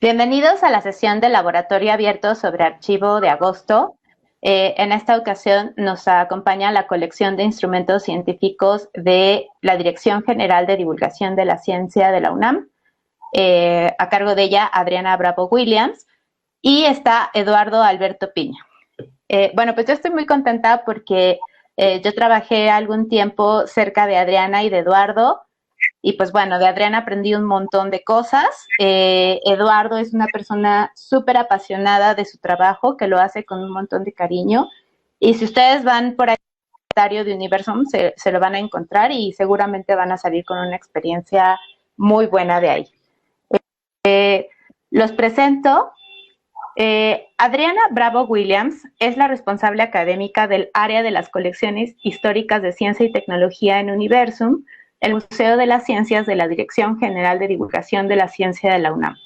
Bienvenidos a la sesión del Laboratorio Abierto sobre Archivo de agosto. En esta ocasión nos acompaña la colección de instrumentos científicos de la Dirección General de Divulgación de la Ciencia de la UNAM, a cargo de ella Adriana Bravo Williams, y está Eduardo Alberto Piña. Bueno, pues yo estoy muy contenta porque yo trabajé algún tiempo cerca de Adriana y de Eduardo. Y pues bueno, de Adriana aprendí un montón de cosas. Eduardo es una persona súper apasionada de su trabajo, que lo hace con un montón de cariño. Y si ustedes van por ahí de Universum, se lo van a encontrar y seguramente van a salir con una experiencia muy buena de ahí. Los presento. Adriana Bravo Williams es la responsable académica del área de las colecciones históricas de ciencia y tecnología en Universum, el Museo de las Ciencias de la Dirección General de Divulgación de la Ciencia de la UNAM.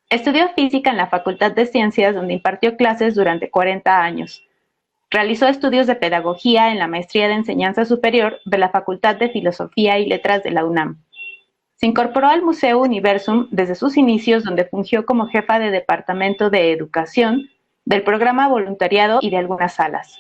Estudió física en la Facultad de Ciencias, donde impartió clases durante 40 años. Realizó estudios de pedagogía en la Maestría de Enseñanza Superior de la Facultad de Filosofía y Letras de la UNAM. Se incorporó al Museo Universum desde sus inicios, donde fungió como jefa de Departamento de Educación, del programa Voluntariado y de algunas salas.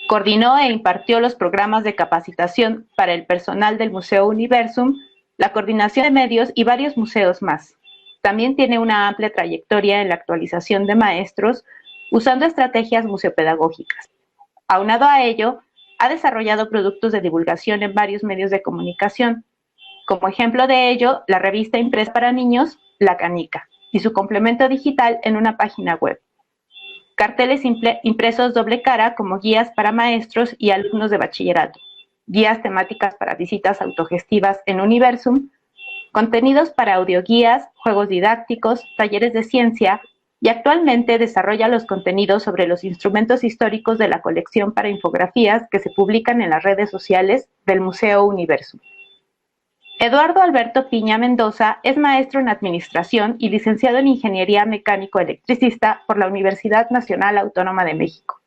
Coordinó e impartió los programas de capacitación para el personal del Museo Universum, la coordinación de medios y varios museos más. También tiene una amplia trayectoria en la actualización de maestros usando estrategias museopedagógicas. Aunado a ello, ha desarrollado productos de divulgación en varios medios de comunicación. Como ejemplo de ello, la revista impresa para niños, La Canica, y su complemento digital en una página web. Carteles impresos doble cara como guías para maestros y alumnos de bachillerato, guías temáticas para visitas autogestivas en Universum, contenidos para audioguías, juegos didácticos, talleres de ciencia, y actualmente desarrolla los contenidos sobre los instrumentos históricos de la colección para infografías que se publican en las redes sociales del Museo Universum. Eduardo Alberto Piña Mendoza es maestro en Administración y licenciado en Ingeniería Mecánico-Electricista por la Universidad Nacional Autónoma de México.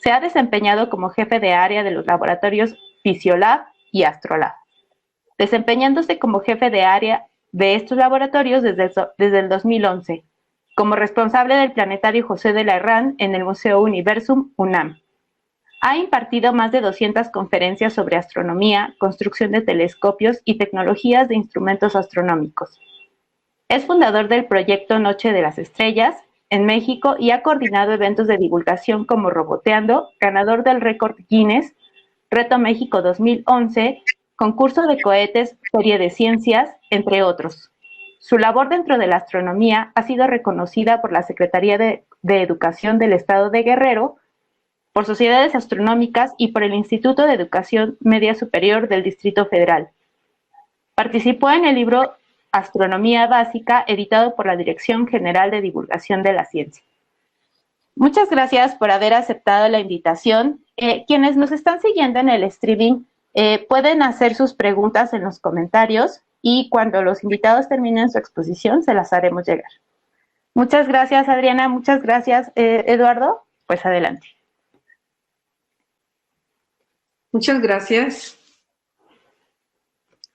Se ha desempeñado como jefe de área de los laboratorios Fisiolab y Astrolab, desempeñándose como jefe de área de estos laboratorios desde el 2011, como responsable del Planetario José de la Herrán en el Museo Universum UNAM. Ha impartido más de 200 conferencias sobre astronomía, construcción de telescopios y tecnologías de instrumentos astronómicos. Es fundador del proyecto Noche de las Estrellas en México y ha coordinado eventos de divulgación como Roboteando, ganador del récord Guinness, Reto México 2011, concurso de cohetes, Feria de Ciencias, entre otros. Su labor dentro de la astronomía ha sido reconocida por la Secretaría de Educación del Estado de Guerrero, por sociedades astronómicas y por el Instituto de Educación Media Superior del Distrito Federal. Participó en el libro Astronomía Básica, editado por la Dirección General de Divulgación de la Ciencia. Muchas gracias por haber aceptado la invitación. Quienes nos están siguiendo en el streaming pueden hacer sus preguntas en los comentarios y cuando los invitados terminen su exposición se las haremos llegar. Muchas gracias, Adriana. Muchas gracias, Eduardo. Pues adelante. Muchas gracias.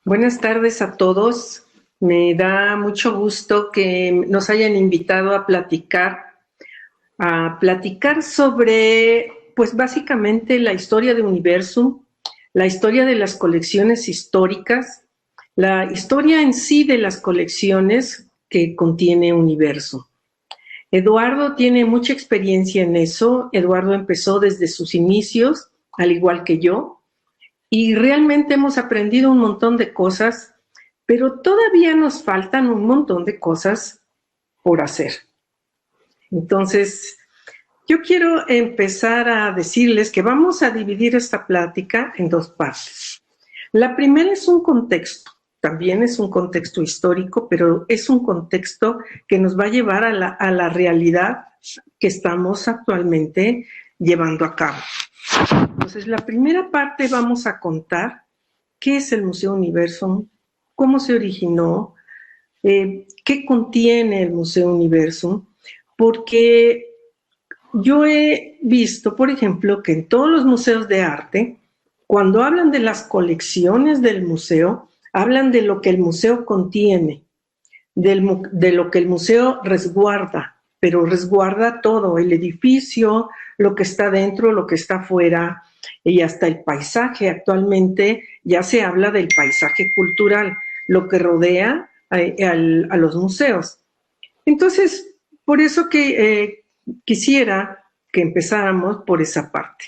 Buenas tardes a todos. Me da mucho gusto que nos hayan invitado a platicar sobre, pues básicamente la historia de Universum, la historia de las colecciones históricas, la historia en sí de las colecciones que contiene Universum. Eduardo tiene mucha experiencia en eso. Eduardo empezó desde sus inicios, al igual que yo, y realmente hemos aprendido un montón de cosas, pero todavía nos faltan un montón de cosas por hacer. Entonces, yo quiero empezar a decirles que vamos a dividir esta plática en dos partes. La primera es un contexto, también es un contexto histórico, pero es un contexto que nos va a llevar a la realidad que estamos actualmente llevando a cabo. Entonces, la primera parte vamos a contar qué es el Museo Universum, cómo se originó, qué contiene el Museo Universum, porque yo he visto, por ejemplo, que en todos los museos de arte, cuando hablan de las colecciones del museo, hablan de lo que el museo contiene, de lo que el museo resguarda, pero resguarda todo, el edificio, lo que está dentro, lo que está afuera y hasta el paisaje. Actualmente ya se habla del paisaje cultural, lo que rodea a los museos. Entonces, por eso que quisiera que empezáramos por esa parte.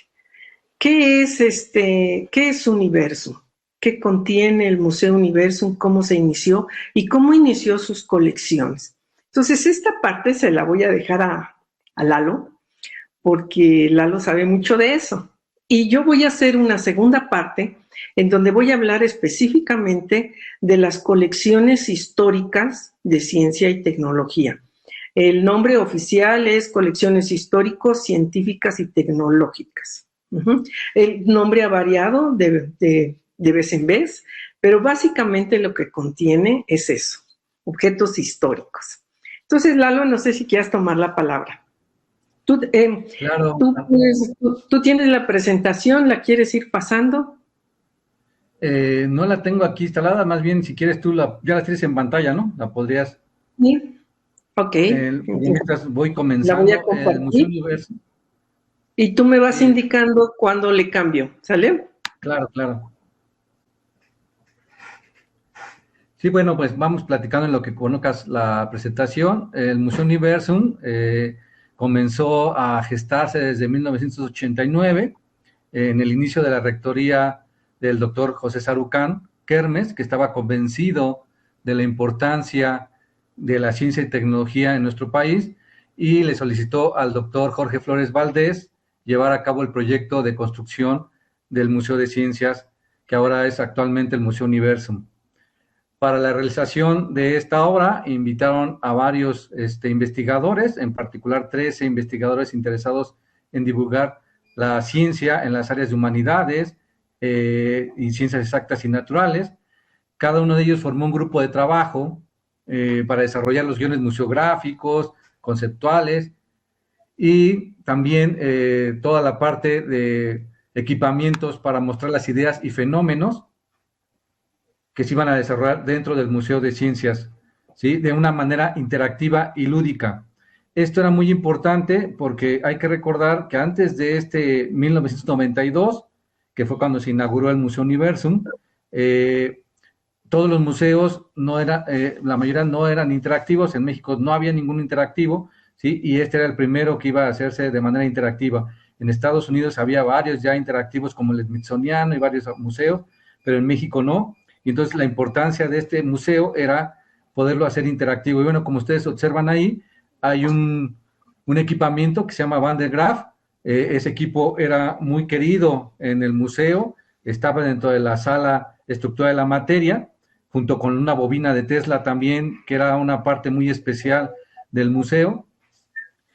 ¿Qué es Universum? ¿Qué contiene el Museo Universum? ¿Cómo se inició? ¿Y cómo inició sus colecciones? Entonces, esta parte se la voy a dejar a Lalo, porque Lalo sabe mucho de eso. Y yo voy a hacer una segunda parte en donde voy a hablar específicamente de las colecciones históricas de ciencia y tecnología. El nombre oficial es Colecciones Históricos, Científicas y Tecnológicas. El nombre ha variado de vez en vez, pero básicamente lo que contiene es eso, objetos históricos. Entonces, Lalo, no sé si quieras tomar la palabra. Claro. ¿Tú tienes la presentación? ¿La quieres ir pasando? No la tengo aquí instalada, más bien si quieres tú ya la tienes en pantalla, ¿no? La podrías. Sí. Ok. Mientras voy comenzando la voy a compartir. el Museo Universum. Y tú me vas indicando cuándo le cambio, ¿sale? Claro, claro. Sí, bueno, pues vamos platicando en lo que conozcas la presentación. El Museo Universum comenzó a gestarse desde 1989, en el inicio de la rectoría del doctor José Sarucán Kermes, que estaba convencido de la importancia de la ciencia y tecnología en nuestro país, y le solicitó al doctor Jorge Flores Valdés llevar a cabo el proyecto de construcción del Museo de Ciencias, que ahora es actualmente el Museo Universum. Para la realización de esta obra invitaron a varios investigadores, en particular 13 investigadores interesados en divulgar la ciencia en las áreas de humanidades y ciencias exactas y naturales. Cada uno de ellos formó un grupo de trabajo para desarrollar los guiones museográficos, conceptuales, y también toda la parte de equipamientos para mostrar las ideas y fenómenos que se iban a desarrollar dentro del Museo de Ciencias, ¿sí? De una manera interactiva y lúdica. Esto era muy importante porque hay que recordar que antes de 1992, que fue cuando se inauguró el Museo Universum, todos los museos la mayoría no eran interactivos. En México no había ningún interactivo, ¿sí? Y este era el primero que iba a hacerse de manera interactiva. En Estados Unidos había varios ya interactivos, como el Smithsoniano y varios museos, pero en México no. Y entonces la importancia de este museo era poderlo hacer interactivo. Y bueno, como ustedes observan ahí, hay un equipamiento que se llama Van de Graaff. Ese equipo era muy querido en el museo, estaba dentro de la sala Estructura de la Materia, junto con una bobina de Tesla también, que era una parte muy especial del museo.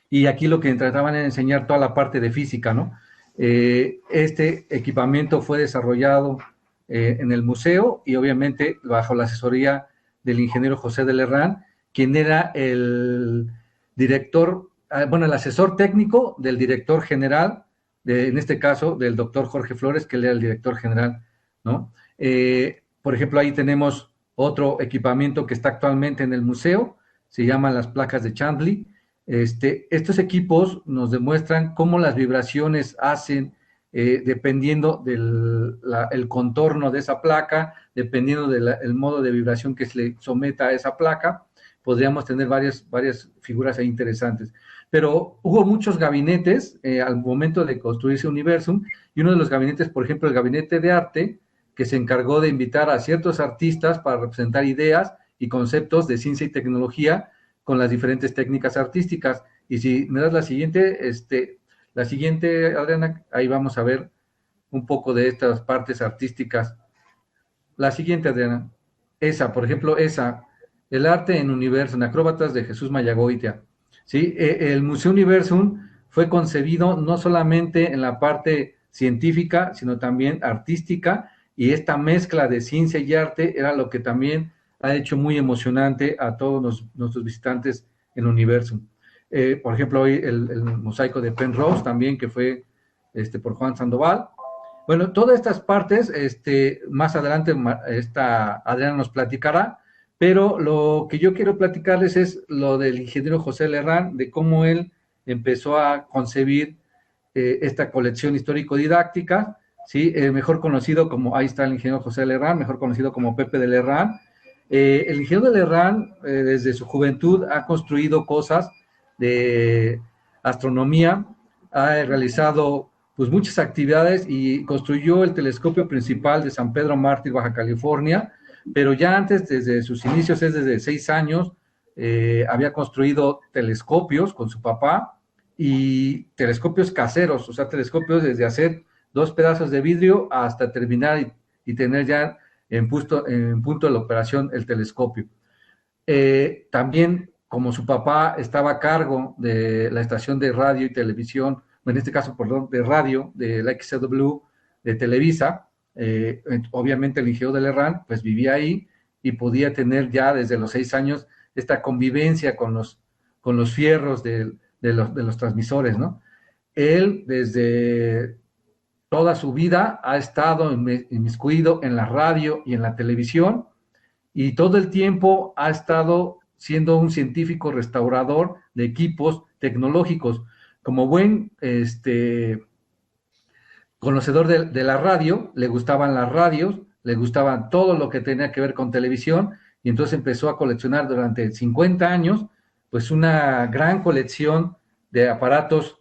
Y aquí lo que trataban era enseñar toda la parte de física, ¿no? Este equipamiento fue desarrollado en el museo y obviamente bajo la asesoría del ingeniero José de Lerrán, quien era el director, el asesor técnico del director general, en este caso del doctor Jorge Flores, que él era el director general, ¿no? Por ejemplo, ahí tenemos otro equipamiento que está actualmente en el museo, se llaman las placas de Chandley. Estos equipos nos demuestran cómo las vibraciones hacen, dependiendo del el contorno de esa placa, dependiendo del modo de vibración que se le someta a esa placa, podríamos tener varias figuras ahí interesantes. Pero hubo muchos gabinetes al momento de construirse Universum, y uno de los gabinetes, por ejemplo, el gabinete de arte, que se encargó de invitar a ciertos artistas para representar ideas y conceptos de ciencia y tecnología con las diferentes técnicas artísticas. Y si me das la siguiente, Adriana, ahí vamos a ver un poco de estas partes artísticas. La siguiente, Adriana. Por ejemplo, el arte en Universum, Acróbatas de Jesús Mayagoitia. ¿Sí? El Museo Universum fue concebido no solamente en la parte científica, sino también artística, y esta mezcla de ciencia y arte era lo que también ha hecho muy emocionante a todos nuestros visitantes en Universum. Por ejemplo, hoy el mosaico de Penrose también, que fue por Juan Sandoval. Bueno, todas estas partes, más adelante Adriana nos platicará, Pero lo que yo quiero platicarles es lo del ingeniero José Lerrán, de cómo él empezó a concebir esta colección histórico-didáctica, ¿sí? Mejor conocido como, ahí está el ingeniero José Lerrán, mejor conocido como Pepe de Lerrán. El ingeniero de Lerrán, desde su juventud, ha construido cosas de astronomía, ha realizado pues muchas actividades y construyó el telescopio principal de San Pedro Mártir, Baja California, pero ya antes, desde sus inicios, es desde 6 años, había construido telescopios con su papá y telescopios caseros, o sea, telescopios desde hacer 2 pedazos de vidrio hasta terminar y tener ya en punto de la operación el telescopio. También, como su papá estaba a cargo de la estación de radio y televisión, en este caso, perdón, de radio, de la XCW, de Televisa, obviamente el ingeniero de Lerrán, pues vivía ahí y podía tener ya desde los 6 años esta convivencia con los fierros de los transmisores, ¿no? Él, desde toda su vida, ha estado inmiscuido en la radio y en la televisión, y todo el tiempo ha estado siendo un científico restaurador de equipos tecnológicos. Como buen conocedor de la radio, le gustaban las radios, le gustaban todo lo que tenía que ver con televisión, y entonces empezó a coleccionar durante 50 años, pues una gran colección de aparatos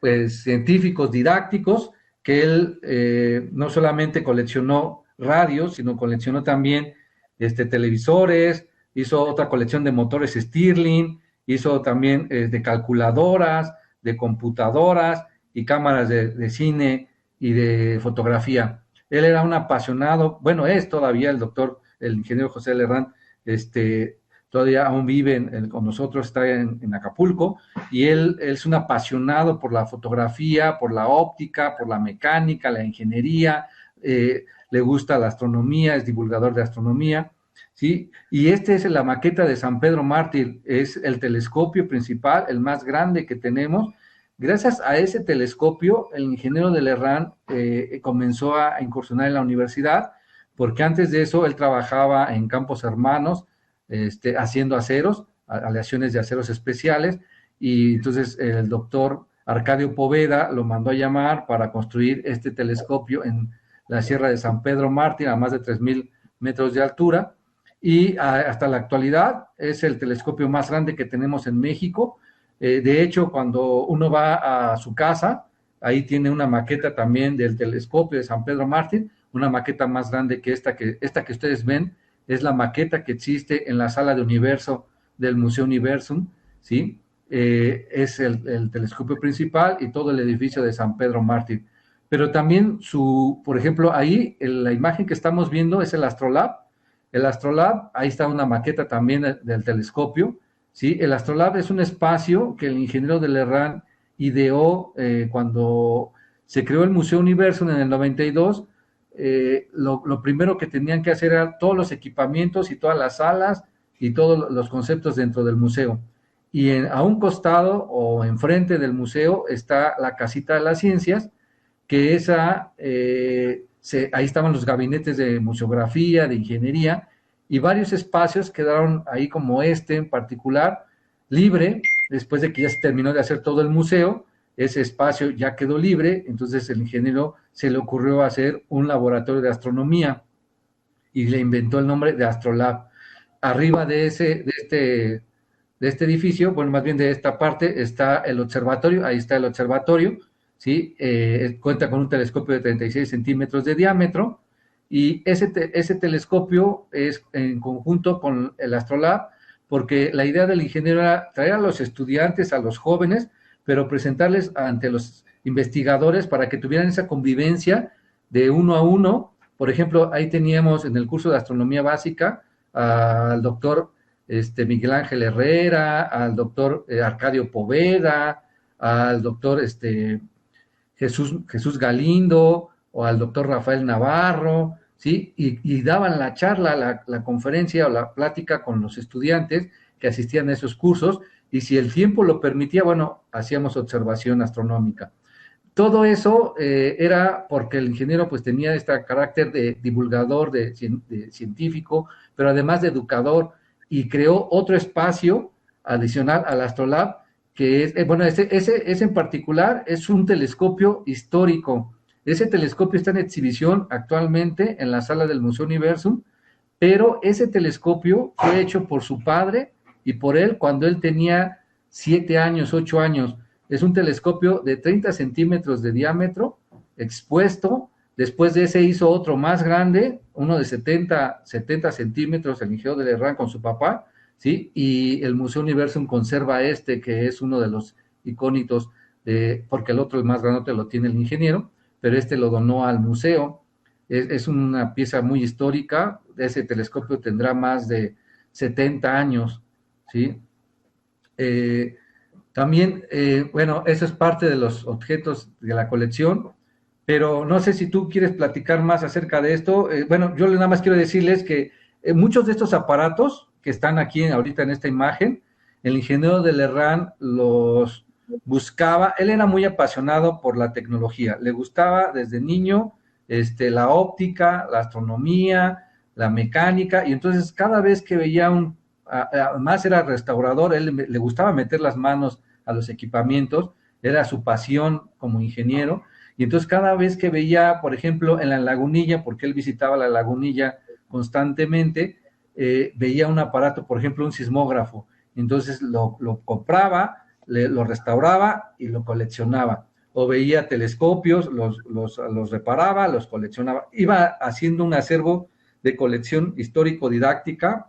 pues, científicos, didácticos, que él no solamente coleccionó radios, sino coleccionó también televisores, hizo otra colección de motores Stirling, hizo también de calculadoras, de computadoras y cámaras de cine y de fotografía. Él era un apasionado, bueno, es todavía el ingeniero José Lerrán, todavía aún vive con nosotros, está en Acapulco, y él es un apasionado por la fotografía, por la óptica, por la mecánica, la ingeniería, le gusta la astronomía, es divulgador de astronomía, ¿sí? Y es la maqueta de San Pedro Mártir, es el telescopio principal, el más grande que tenemos. Gracias a ese telescopio, el ingeniero de Lerrán comenzó a incursionar en la universidad, porque antes de eso él trabajaba en Campos Hermanos, haciendo aceros, aleaciones de aceros especiales, y entonces el doctor Arcadio Poveda lo mandó a llamar para construir este telescopio en la Sierra de San Pedro Mártir, a más de 3,000 metros de altura, y hasta la actualidad es el telescopio más grande que tenemos en México. De hecho, cuando uno va a su casa, ahí tiene una maqueta también del telescopio de San Pedro Mártir, una maqueta más grande que esta que ustedes ven, es la maqueta que existe en la sala de universo del Museo Universum, ¿sí? Es el telescopio principal y todo el edificio de San Pedro Mártir. Pero también por ejemplo, ahí la imagen que estamos viendo es el Astrolab. El Astrolab, ahí está una maqueta también del telescopio, ¿sí? El Astrolab es un espacio que el ingeniero de Lerrán ideó cuando se creó el Museo Universum en el 92. Lo primero que tenían que hacer era todos los equipamientos y todas las salas y todos los conceptos dentro del museo. Y a un costado o enfrente del museo está la Casita de las Ciencias, que ahí estaban los gabinetes de museografía, de ingeniería, y varios espacios quedaron ahí, como en particular, libre. Después de que ya se terminó de hacer todo el museo, ese espacio ya quedó libre, entonces el ingeniero se le ocurrió hacer un laboratorio de astronomía y le inventó el nombre de Astrolab. Arriba de este edificio, bueno, más bien de esta parte, está el observatorio, ahí está el observatorio, ¿sí? Cuenta con un telescopio de 36 centímetros de diámetro, y ese telescopio es en conjunto con el Astrolab, porque la idea del ingeniero era traer a los estudiantes, a los jóvenes, pero presentarles ante los investigadores para que tuvieran esa convivencia de uno a uno. Por ejemplo, ahí teníamos en el curso de astronomía básica al doctor Miguel Ángel Herrera, al doctor Arcadio Poveda, al doctor Jesús Galindo, o al doctor Rafael Navarro, ¿sí? Y daban la charla, la conferencia o la plática con los estudiantes que asistían a esos cursos, y si el tiempo lo permitía, bueno, hacíamos observación astronómica. todo eso era porque el ingeniero pues tenía este carácter de divulgador, de científico, pero además de educador, y creó otro espacio adicional al Astrolab, que es, bueno, ese en particular es un telescopio histórico. Ese telescopio está en exhibición actualmente en la sala del Museo Universum, pero ese telescopio fue hecho por su padre y por él cuando él tenía 7 años, 8 años. Es un telescopio de 30 centímetros de diámetro, expuesto. Después de ese hizo otro más grande, uno de 70 centímetros, el ingeniero de Lerrán con su papá, ¿sí? Y el Museo Universum conserva este, que es uno de los icónicos, porque el otro, el más grande, lo tiene el ingeniero, pero este lo donó al museo. Es una pieza muy histórica. Ese telescopio tendrá más de 70 años, ¿sí? También, bueno, eso es parte de los objetos de la colección, pero no sé si tú quieres platicar más acerca de esto. Bueno, yo nada más quiero decirles que muchos de estos aparatos que están aquí ahorita en esta imagen, el ingeniero de Lerrán los buscaba. Él era muy apasionado por la tecnología, le gustaba desde niño la óptica, la astronomía, la mecánica, y entonces cada vez que veía además era restaurador, él le gustaba meter las manos a los equipamientos, era su pasión como ingeniero, y entonces cada vez que veía, por ejemplo, en la Lagunilla, porque él visitaba la Lagunilla constantemente, veía un aparato, por ejemplo, un sismógrafo, entonces lo compraba, lo restauraba y lo coleccionaba, o veía telescopios, los reparaba, los coleccionaba, iba haciendo un acervo de colección histórico-didáctica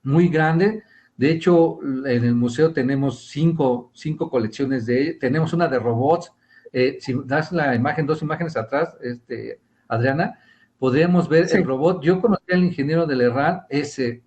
muy grande. De hecho, en el museo tenemos cinco colecciones tenemos una de robots. Si das la imagen, 2 imágenes atrás, Adriana, podríamos ver el robot. Yo conocí al ingeniero de Lerrán, ese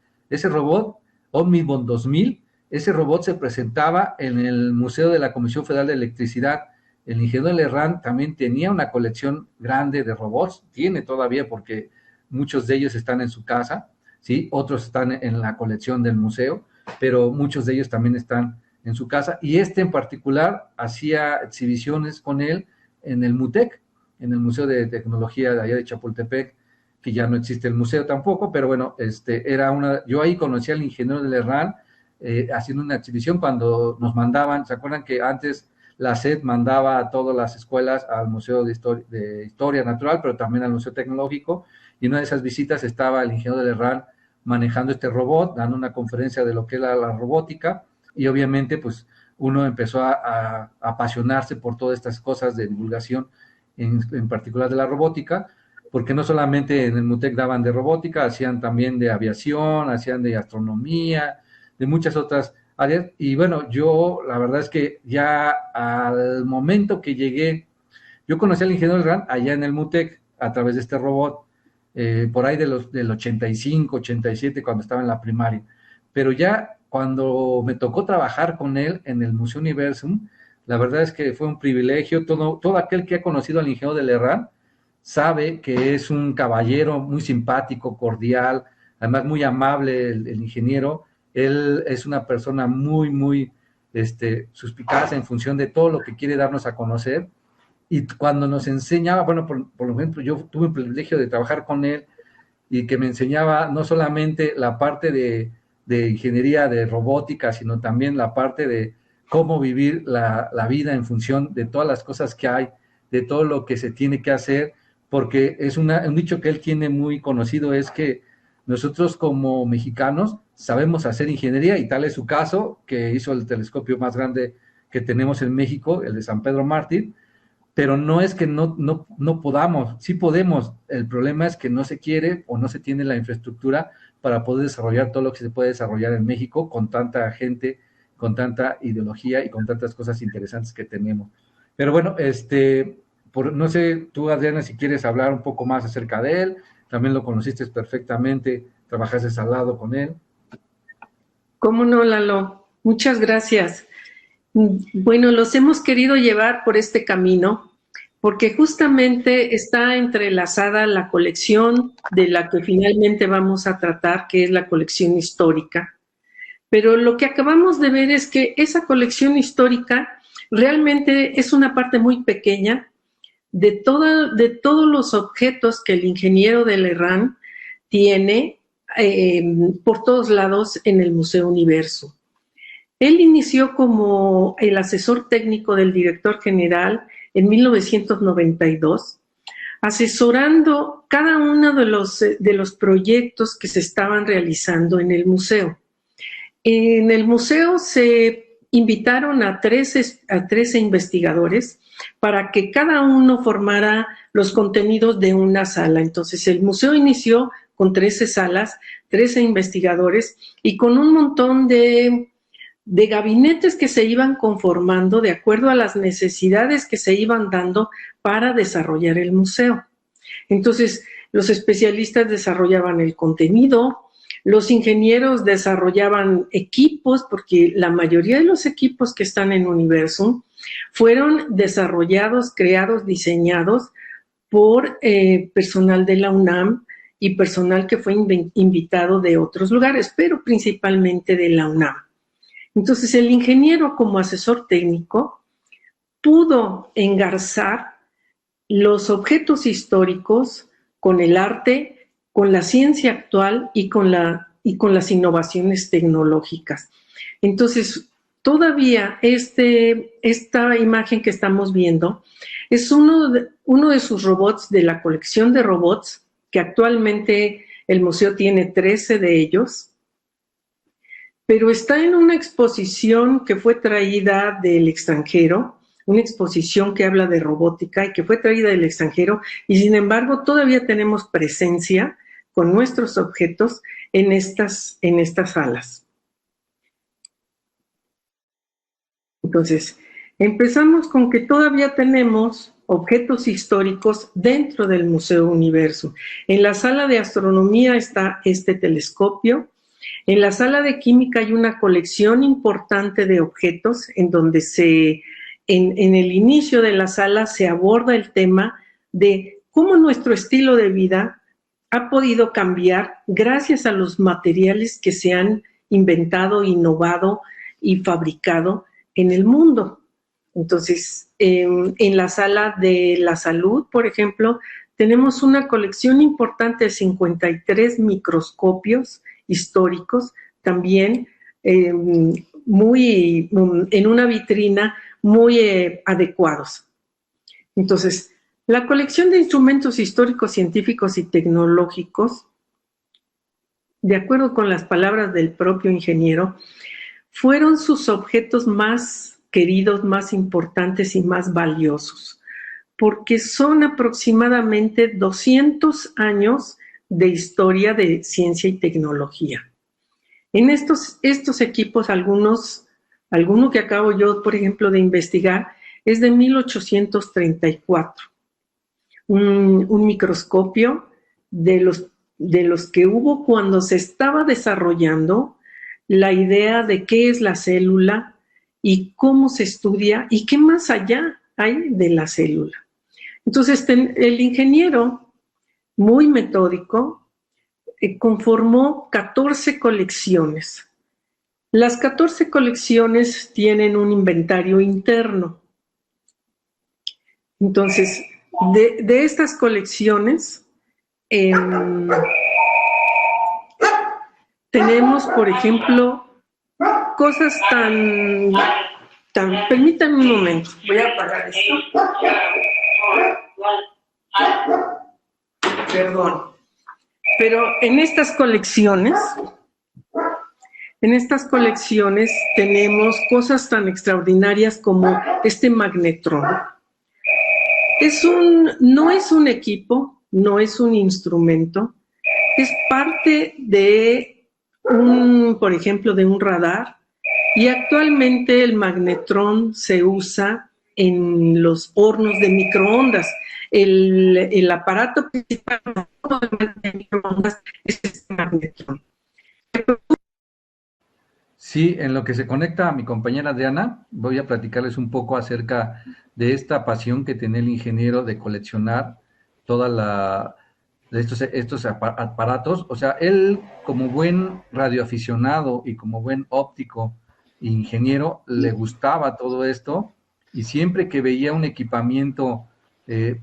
robot, Omnibon 2000, ese robot se presentaba en el Museo de la Comisión Federal de Electricidad. El ingeniero de Lerrán también tenía una colección grande de robots, tiene todavía porque muchos de ellos están en su casa, ¿sí? Otros están en la colección del museo, pero muchos de ellos también están en su casa, y en particular hacía exhibiciones con él en el MUTEC, en el Museo de Tecnología de allá de Chapultepec, que ya no existe el museo tampoco, pero bueno, yo ahí conocí al ingeniero de Lerrán haciendo una exhibición cuando nos mandaban. ¿Se acuerdan que antes la SED mandaba a todas las escuelas al Museo de Historia Natural, pero también al Museo Tecnológico? Y en una de esas visitas estaba el ingeniero de Lerrán manejando este robot, dando una conferencia de lo que era la robótica, y obviamente pues uno empezó a apasionarse por todas estas cosas de divulgación, en particular de la robótica, porque no solamente en el MUTEC daban de robótica, hacían también de aviación, hacían de astronomía, de muchas otras áreas. Y bueno, yo la verdad es que ya al momento que llegué, yo conocí al ingeniero Lerrán allá en el MUTEC a través de este robot, por ahí del 85, 87, cuando estaba en la primaria. Pero ya cuando me tocó trabajar con él en el Museo Universum, la verdad es que fue un privilegio. Todo aquel que ha conocido al ingeniero de Lerrán sabe que es un caballero muy simpático, cordial, además muy amable el ingeniero. Él es una persona muy, muy suspicaz en función de todo lo que quiere darnos a conocer. Y cuando nos enseñaba, bueno, por ejemplo, yo tuve el privilegio de trabajar con él y que me enseñaba no solamente la parte de ingeniería de robótica, sino también la parte de cómo vivir la vida en función de todas las cosas que hay, de todo lo que se tiene que hacer, porque es un dicho que él tiene muy conocido, es que nosotros como mexicanos sabemos hacer ingeniería, y tal es su caso, que hizo el telescopio más grande que tenemos en México, el de San Pedro Mártir, pero no es que no podamos, sí podemos. El problema es que no se quiere o no se tiene la infraestructura para poder desarrollar todo lo que se puede desarrollar en México con tanta gente, con tanta ideología y con tantas cosas interesantes que tenemos. Pero bueno, no sé, tú, Adriana, si quieres hablar un poco más acerca de él. También lo conociste perfectamente, trabajaste al lado con él. ¿Cómo no, Lalo? Muchas gracias. Bueno, los hemos querido llevar por este camino porque justamente está entrelazada la colección de la que finalmente vamos a tratar, que es la colección histórica. Pero lo que acabamos de ver es que esa colección histórica realmente es una parte muy pequeña de todos los objetos que el ingeniero de Lerrán tiene por todos lados en el Museo Universo. Él inició como el asesor técnico del director general en 1992, asesorando cada uno de los proyectos que se estaban realizando en el museo. En el museo se invitaron a 13 investigadores para que cada uno formara los contenidos de una sala. Entonces, el museo inició con 13 salas, 13 investigadores y con un montón de gabinetes que se iban conformando de acuerdo a las necesidades que se iban dando para desarrollar el museo. Entonces, los especialistas desarrollaban el contenido, los ingenieros desarrollaban equipos, porque la mayoría de los equipos que están en Universum fueron desarrollados, creados, diseñados por personal de la UNAM y personal que fue invitado de otros lugares, pero principalmente de la UNAM. Entonces, el ingeniero como asesor técnico pudo engarzar los objetos históricos con el arte, con la ciencia actual y con las innovaciones tecnológicas. Entonces, todavía esta imagen que estamos viendo es uno de sus robots de la colección de robots, que actualmente el museo tiene 13 de ellos, pero está en una exposición que fue traída del extranjero, una exposición que habla de robótica y que fue traída del extranjero, y sin embargo todavía tenemos presencia con nuestros objetos en estas salas. Entonces, empezamos con que todavía tenemos objetos históricos dentro del Museo Universo. En la sala de astronomía está este telescopio. En la sala de química hay una colección importante de objetos en donde en el inicio de la sala se aborda el tema de cómo nuestro estilo de vida ha podido cambiar gracias a los materiales que se han inventado, innovado y fabricado en el mundo. Entonces, en la sala de la salud, por ejemplo, tenemos una colección importante de 53 microscopios históricos, también en una vitrina muy adecuados. Entonces, la colección de instrumentos históricos, científicos y tecnológicos, de acuerdo con las palabras del propio ingeniero, fueron sus objetos más queridos, más importantes y más valiosos, porque son aproximadamente 200 años de historia de ciencia y tecnología. En estos equipos, alguno que acabo yo, por ejemplo, de investigar, es de 1834. Un microscopio de los que hubo cuando se estaba desarrollando la idea de qué es la célula y cómo se estudia y qué más allá hay de la célula. Entonces, el ingeniero, muy metódico, conformó 14 colecciones. Las 14 colecciones tienen un inventario interno. Entonces, de estas colecciones, tenemos, por ejemplo, cosas tan... Permítanme un momento, voy a apagar esto. Perdón. Pero en estas colecciones tenemos cosas tan extraordinarias como este magnetrón. No es un equipo, no es un instrumento, es parte de por ejemplo, de un radar, y actualmente el magnetrón se usa en los hornos de microondas. El aparato principal de microondas es este magnetrón. Sí, en lo que se conecta a mi compañera Adriana, voy a platicarles un poco acerca de esta pasión que tiene el ingeniero de coleccionar de estos aparatos. O sea, él como buen radioaficionado y como buen óptico e ingeniero, le gustaba todo esto, y siempre que veía un equipamiento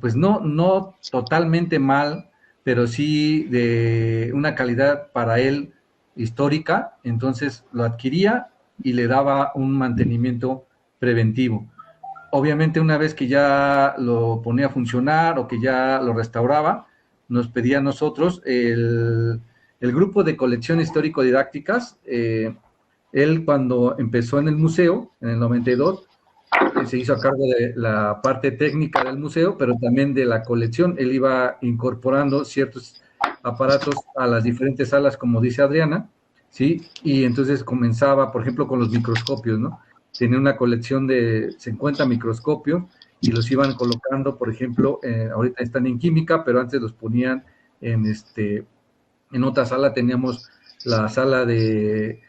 pues no totalmente mal, pero sí de una calidad para él histórica, entonces lo adquiría y le daba un mantenimiento preventivo. Obviamente una vez que ya lo ponía a funcionar o que ya lo restauraba, nos pedía a nosotros el grupo de colección histórico-didácticas. Él cuando empezó en el museo, en el 92, se hizo a cargo de la parte técnica del museo, pero también de la colección. Él iba incorporando ciertos aparatos a las diferentes salas, como dice Adriana, ¿sí? Y entonces comenzaba, por ejemplo, con los microscopios, ¿no? Tenía una colección de 50 microscopios y los iban colocando, por ejemplo, ahorita están en química, pero antes los ponían en otra sala. Teníamos la sala de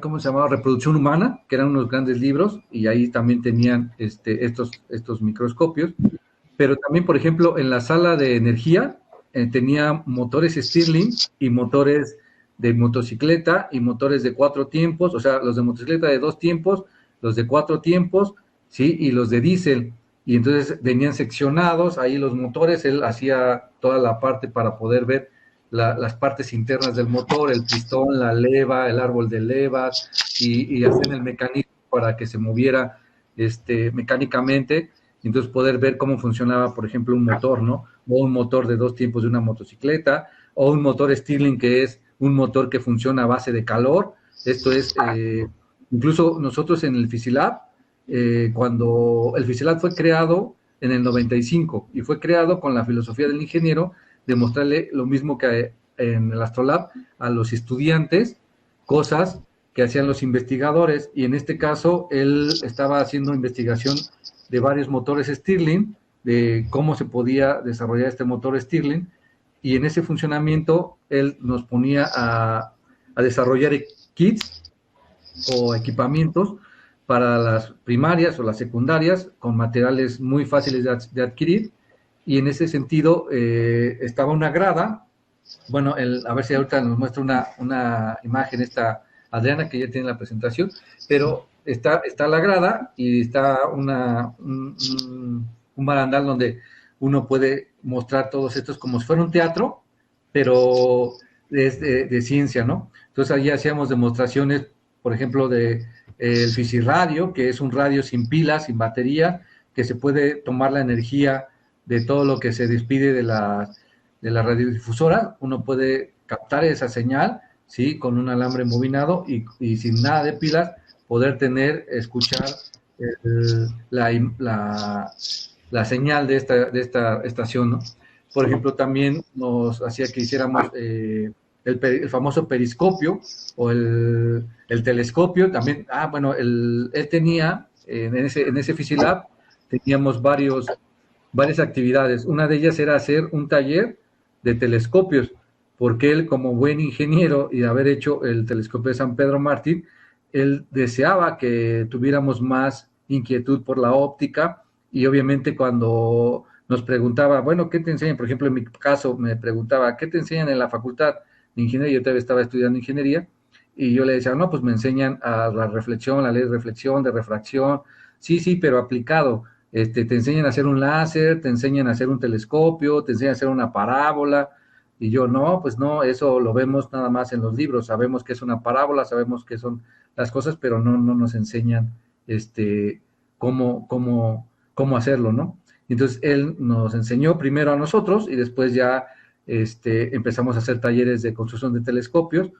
¿cómo se llamaba? Reproducción humana, que eran unos grandes libros, y ahí también tenían estos microscopios. Pero también, por ejemplo, en la sala de energía tenía motores Stirling y motores de motocicleta y motores de 4 tiempos, o sea, los de motocicleta de 2 tiempos, los de 4 tiempos, ¿sí? Y los de diésel. Y entonces venían seccionados ahí los motores. Él hacía toda la parte para poder ver las partes internas del motor, el pistón, la leva, el árbol de levas, y hacer el mecanismo para que se moviera mecánicamente, y entonces poder ver cómo funcionaba, por ejemplo, un motor, ¿no? O un motor de 2 tiempos de una motocicleta, o un motor Stirling, que es un motor que funciona a base de calor. Esto es, incluso nosotros en el Fisilab, cuando el Fisilab fue creado en el 95, y fue creado con la filosofía del ingeniero de mostrarle lo mismo que en el Astrolab a los estudiantes, cosas que hacían los investigadores, y en este caso él estaba haciendo investigación de varios motores Stirling, de cómo se podía desarrollar este motor Stirling, y en ese funcionamiento él nos ponía a desarrollar kits o equipamientos para las primarias o las secundarias con materiales muy fáciles de adquirir. Y en ese sentido estaba una grada. Bueno, a ver si ahorita nos muestra una imagen esta Adriana, que ya tiene la presentación, pero está la grada y está un barandal donde uno puede mostrar todos estos como si fuera un teatro, pero de ciencia, ¿no? Entonces allí hacíamos demostraciones, por ejemplo, de el Fisiradio, que es un radio sin pilas, sin batería, que se puede tomar la energía de todo lo que se despide de la radiodifusora. Uno puede captar esa señal, ¿sí? Con un alambre embobinado y sin nada de pilas, poder escuchar la señal de esta estación, ¿no? Por ejemplo, también nos hacía que hiciéramos el famoso periscopio o el telescopio. También, bueno, él tenía, en ese Fisilab, teníamos varias actividades. Una de ellas era hacer un taller de telescopios, porque él, como buen ingeniero y de haber hecho el telescopio de San Pedro Mártir, él deseaba que tuviéramos más inquietud por la óptica. Y obviamente cuando nos preguntaba, bueno, ¿qué te enseñan? Por ejemplo, en mi caso me preguntaba, ¿qué te enseñan en la facultad de ingeniería? Yo todavía estaba estudiando ingeniería, y yo le decía, no, pues me enseñan a la reflexión, la ley de reflexión, de refracción. Sí, pero aplicado. Te enseñan a hacer un láser, te enseñan a hacer un telescopio, te enseñan a hacer una parábola. Y yo, no, pues no, eso lo vemos nada más en los libros. Sabemos que es una parábola, sabemos que son las cosas, pero no nos enseñan cómo hacerlo, ¿no? Entonces él nos enseñó primero a nosotros, y después ya empezamos a hacer talleres de construcción de telescopios.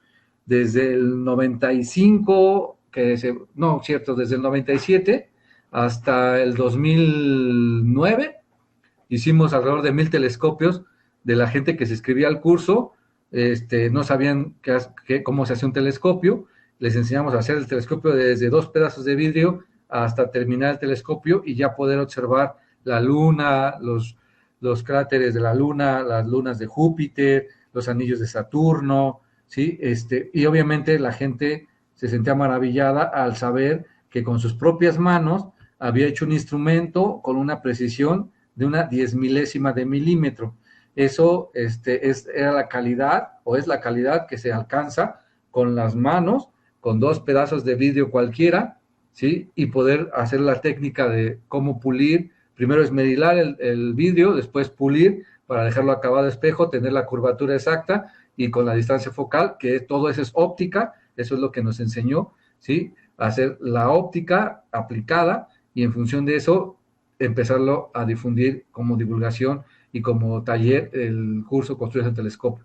Desde el 95, desde el 97 hasta el 2009, hicimos alrededor de 1,000 telescopios. De la gente que se inscribía al curso, no sabían cómo se hacía un telescopio. Les enseñamos a hacer el telescopio desde 2 pedazos de vidrio hasta terminar el telescopio y ya poder observar la luna, los cráteres de la luna, las lunas de Júpiter, los anillos de Saturno, ¿sí? Y obviamente la gente se sentía maravillada al saber que con sus propias manos había hecho un instrumento con una precisión de una 10 milésima de milímetro. Eso era la calidad, o es la calidad que se alcanza con las manos, con 2 pedazos de vidrio cualquiera, ¿sí? Y poder hacer la técnica de cómo pulir primero esmerilar el vidrio, después pulir para dejarlo acabado espejo, tener la curvatura exacta y con la distancia focal, que todo eso es óptica, eso es lo que nos enseñó, ¿sí? Hacer la óptica aplicada y en función de eso empezarlo a difundir como divulgación y como taller el curso Construir el Telescopio.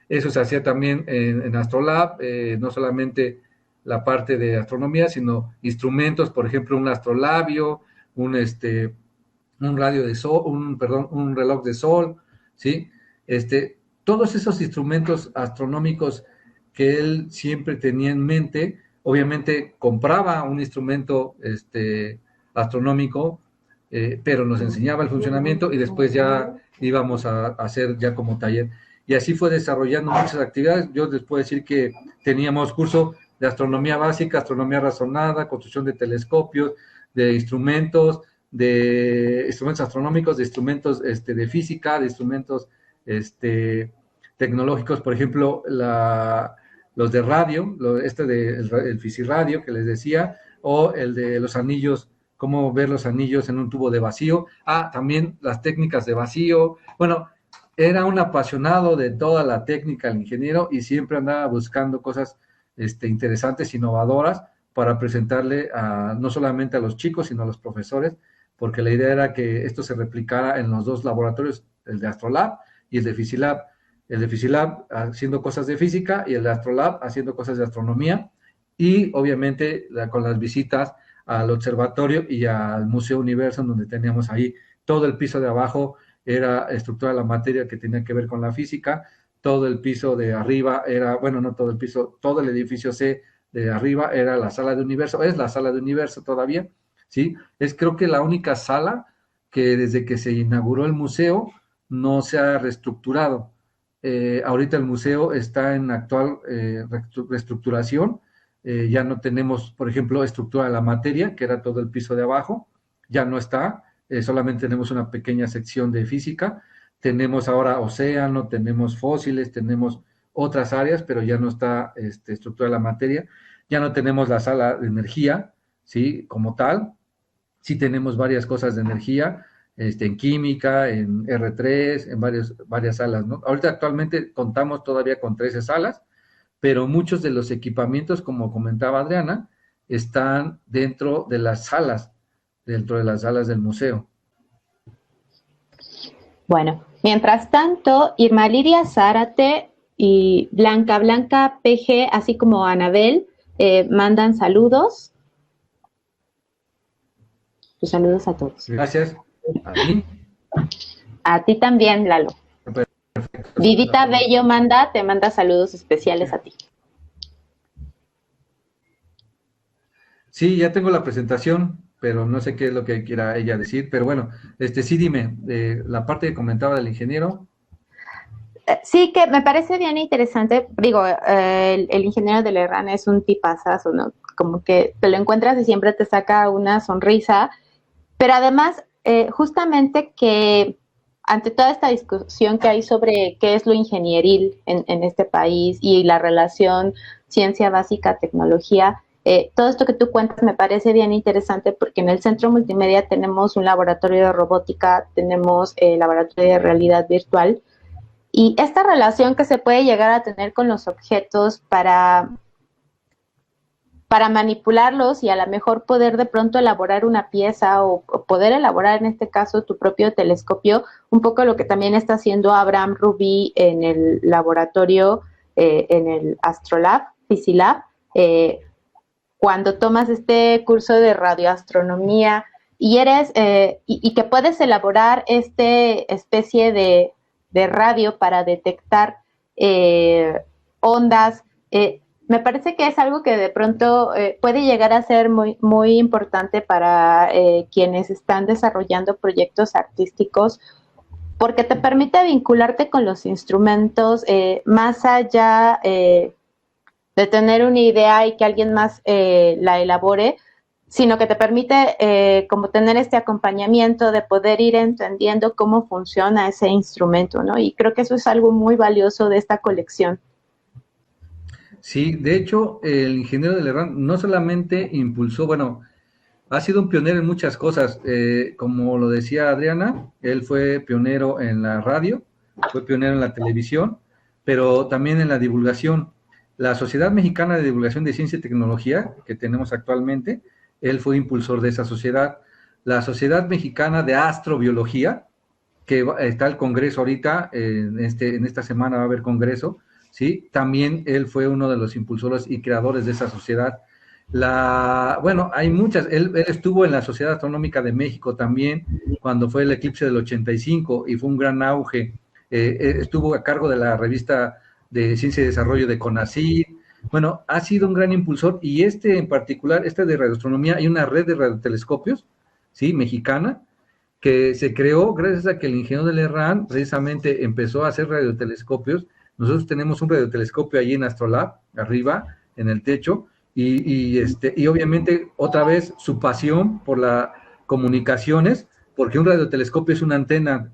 Eso se hacía también en Astrolab, no solamente la parte de astronomía, sino instrumentos, por ejemplo, un astrolabio, un radio de sol, un reloj de sol, ¿sí? Todos esos instrumentos astronómicos que él siempre tenía en mente, obviamente compraba un instrumento astronómico, pero nos enseñaba el funcionamiento y después ya íbamos a hacer ya como taller. Y así fue desarrollando muchas actividades. Yo les puedo decir que teníamos curso de astronomía básica, astronomía razonada, construcción de telescopios, de instrumentos astronómicos, de instrumentos de física, de instrumentos tecnológicos, por ejemplo, los de radio, el Fisiradio que les decía, o el de los anillos, cómo ver los anillos en un tubo de vacío. También las técnicas de vacío. Bueno, era un apasionado de toda la técnica, el ingeniero, y siempre andaba buscando cosas interesantes, innovadoras, para presentarle no solamente a los chicos, sino a los profesores, porque la idea era que esto se replicara en los dos laboratorios, el de Astrolab y el de Fisilab. El de Fisilab haciendo cosas de física y el de Astrolab haciendo cosas de astronomía, y obviamente con las visitas al observatorio y al Museo Universo, donde teníamos ahí todo el piso de abajo era estructura de la materia que tenía que ver con la física, todo el piso de arriba era, bueno, no todo el piso, todo el edificio C de arriba era la sala de universo, es la sala de universo todavía, ¿sí? Es creo que la única sala que desde que se inauguró el museo no se ha reestructurado. Ahorita el museo está en actual reestructuración, ya no tenemos, por ejemplo, estructura de la materia, que era todo el piso de abajo, ya no está, solamente tenemos una pequeña sección de física, tenemos ahora océano, tenemos fósiles, tenemos otras áreas, pero ya no está estructura de la materia, ya no tenemos la sala de energía, ¿sí? Como tal, sí tenemos varias cosas de energía, en química, en R3, en varias salas, ¿no? Ahorita actualmente contamos todavía con 13 salas, pero muchos de los equipamientos, como comentaba Adriana, están dentro de las salas del museo. Bueno, mientras tanto, Irma Lidia Zárate y Blanca PG, así como Anabel, mandan saludos. Pues saludos a todos. Gracias. A ti. A ti también, Lalo. Perfecto. Vidita Bello te manda saludos especiales a ti. Sí, ya tengo la presentación, pero no sé qué es lo que quiera ella decir, pero bueno, sí dime, la parte que comentaba del ingeniero. Sí, que me parece bien interesante, digo, el ingeniero de Lerran es un tipazazo, ¿no? Como que te lo encuentras y siempre te saca una sonrisa, pero además, justamente que ante toda esta discusión que hay sobre qué es lo ingenieril en este país y la relación ciencia básica, tecnología, todo esto que tú cuentas me parece bien interesante porque en el Centro Multimedia tenemos un laboratorio de robótica, tenemos el laboratorio de realidad virtual, y esta relación que se puede llegar a tener con los objetos para manipularlos y a lo mejor poder de pronto elaborar una pieza o poder elaborar en este caso tu propio telescopio, un poco lo que también está haciendo Abraham Rubí en el laboratorio, en el Astrolab, Fisilab, cuando tomas este curso de radioastronomía y eres y que puedes elaborar especie de radio para detectar ondas, me parece que es algo que de pronto puede llegar a ser muy, muy importante para quienes están desarrollando proyectos artísticos, porque te permite vincularte con los instrumentos más allá de tener una idea y que alguien más la elabore, sino que te permite como tener este acompañamiento de poder ir entendiendo cómo funciona ese instrumento, ¿no? Y creo que eso es algo muy valioso de esta colección. Sí, de hecho, el ingeniero de Lerran no solamente impulsó, bueno, Ha sido un pionero en muchas cosas, como lo decía Adriana, él fue pionero en la radio, fue pionero en la televisión, pero también en la divulgación. La Sociedad Mexicana de Divulgación de Ciencia y Tecnología, que tenemos actualmente, él fue impulsor de esa sociedad. La Sociedad Mexicana de Astrobiología, que está el congreso ahorita, en esta semana va a haber congreso, ¿sí? También él fue uno de los impulsores y creadores de esa sociedad. Bueno, hay muchas, él estuvo en la Sociedad Astronómica de México también, cuando fue el eclipse del 85 y fue un gran auge. Estuvo a cargo de la revista de Ciencia y Desarrollo de CONACYT. Bueno, ha sido un gran impulsor, y en particular, de radioastronomía, hay una red de radiotelescopios, ¿sí?, mexicana, que se creó gracias a que el ingeniero de Lerrán precisamente empezó a hacer radiotelescopios. Nosotros tenemos un radiotelescopio allí en Astrolab, arriba, en el techo, y obviamente otra vez su pasión por las comunicaciones, porque un radiotelescopio es una antena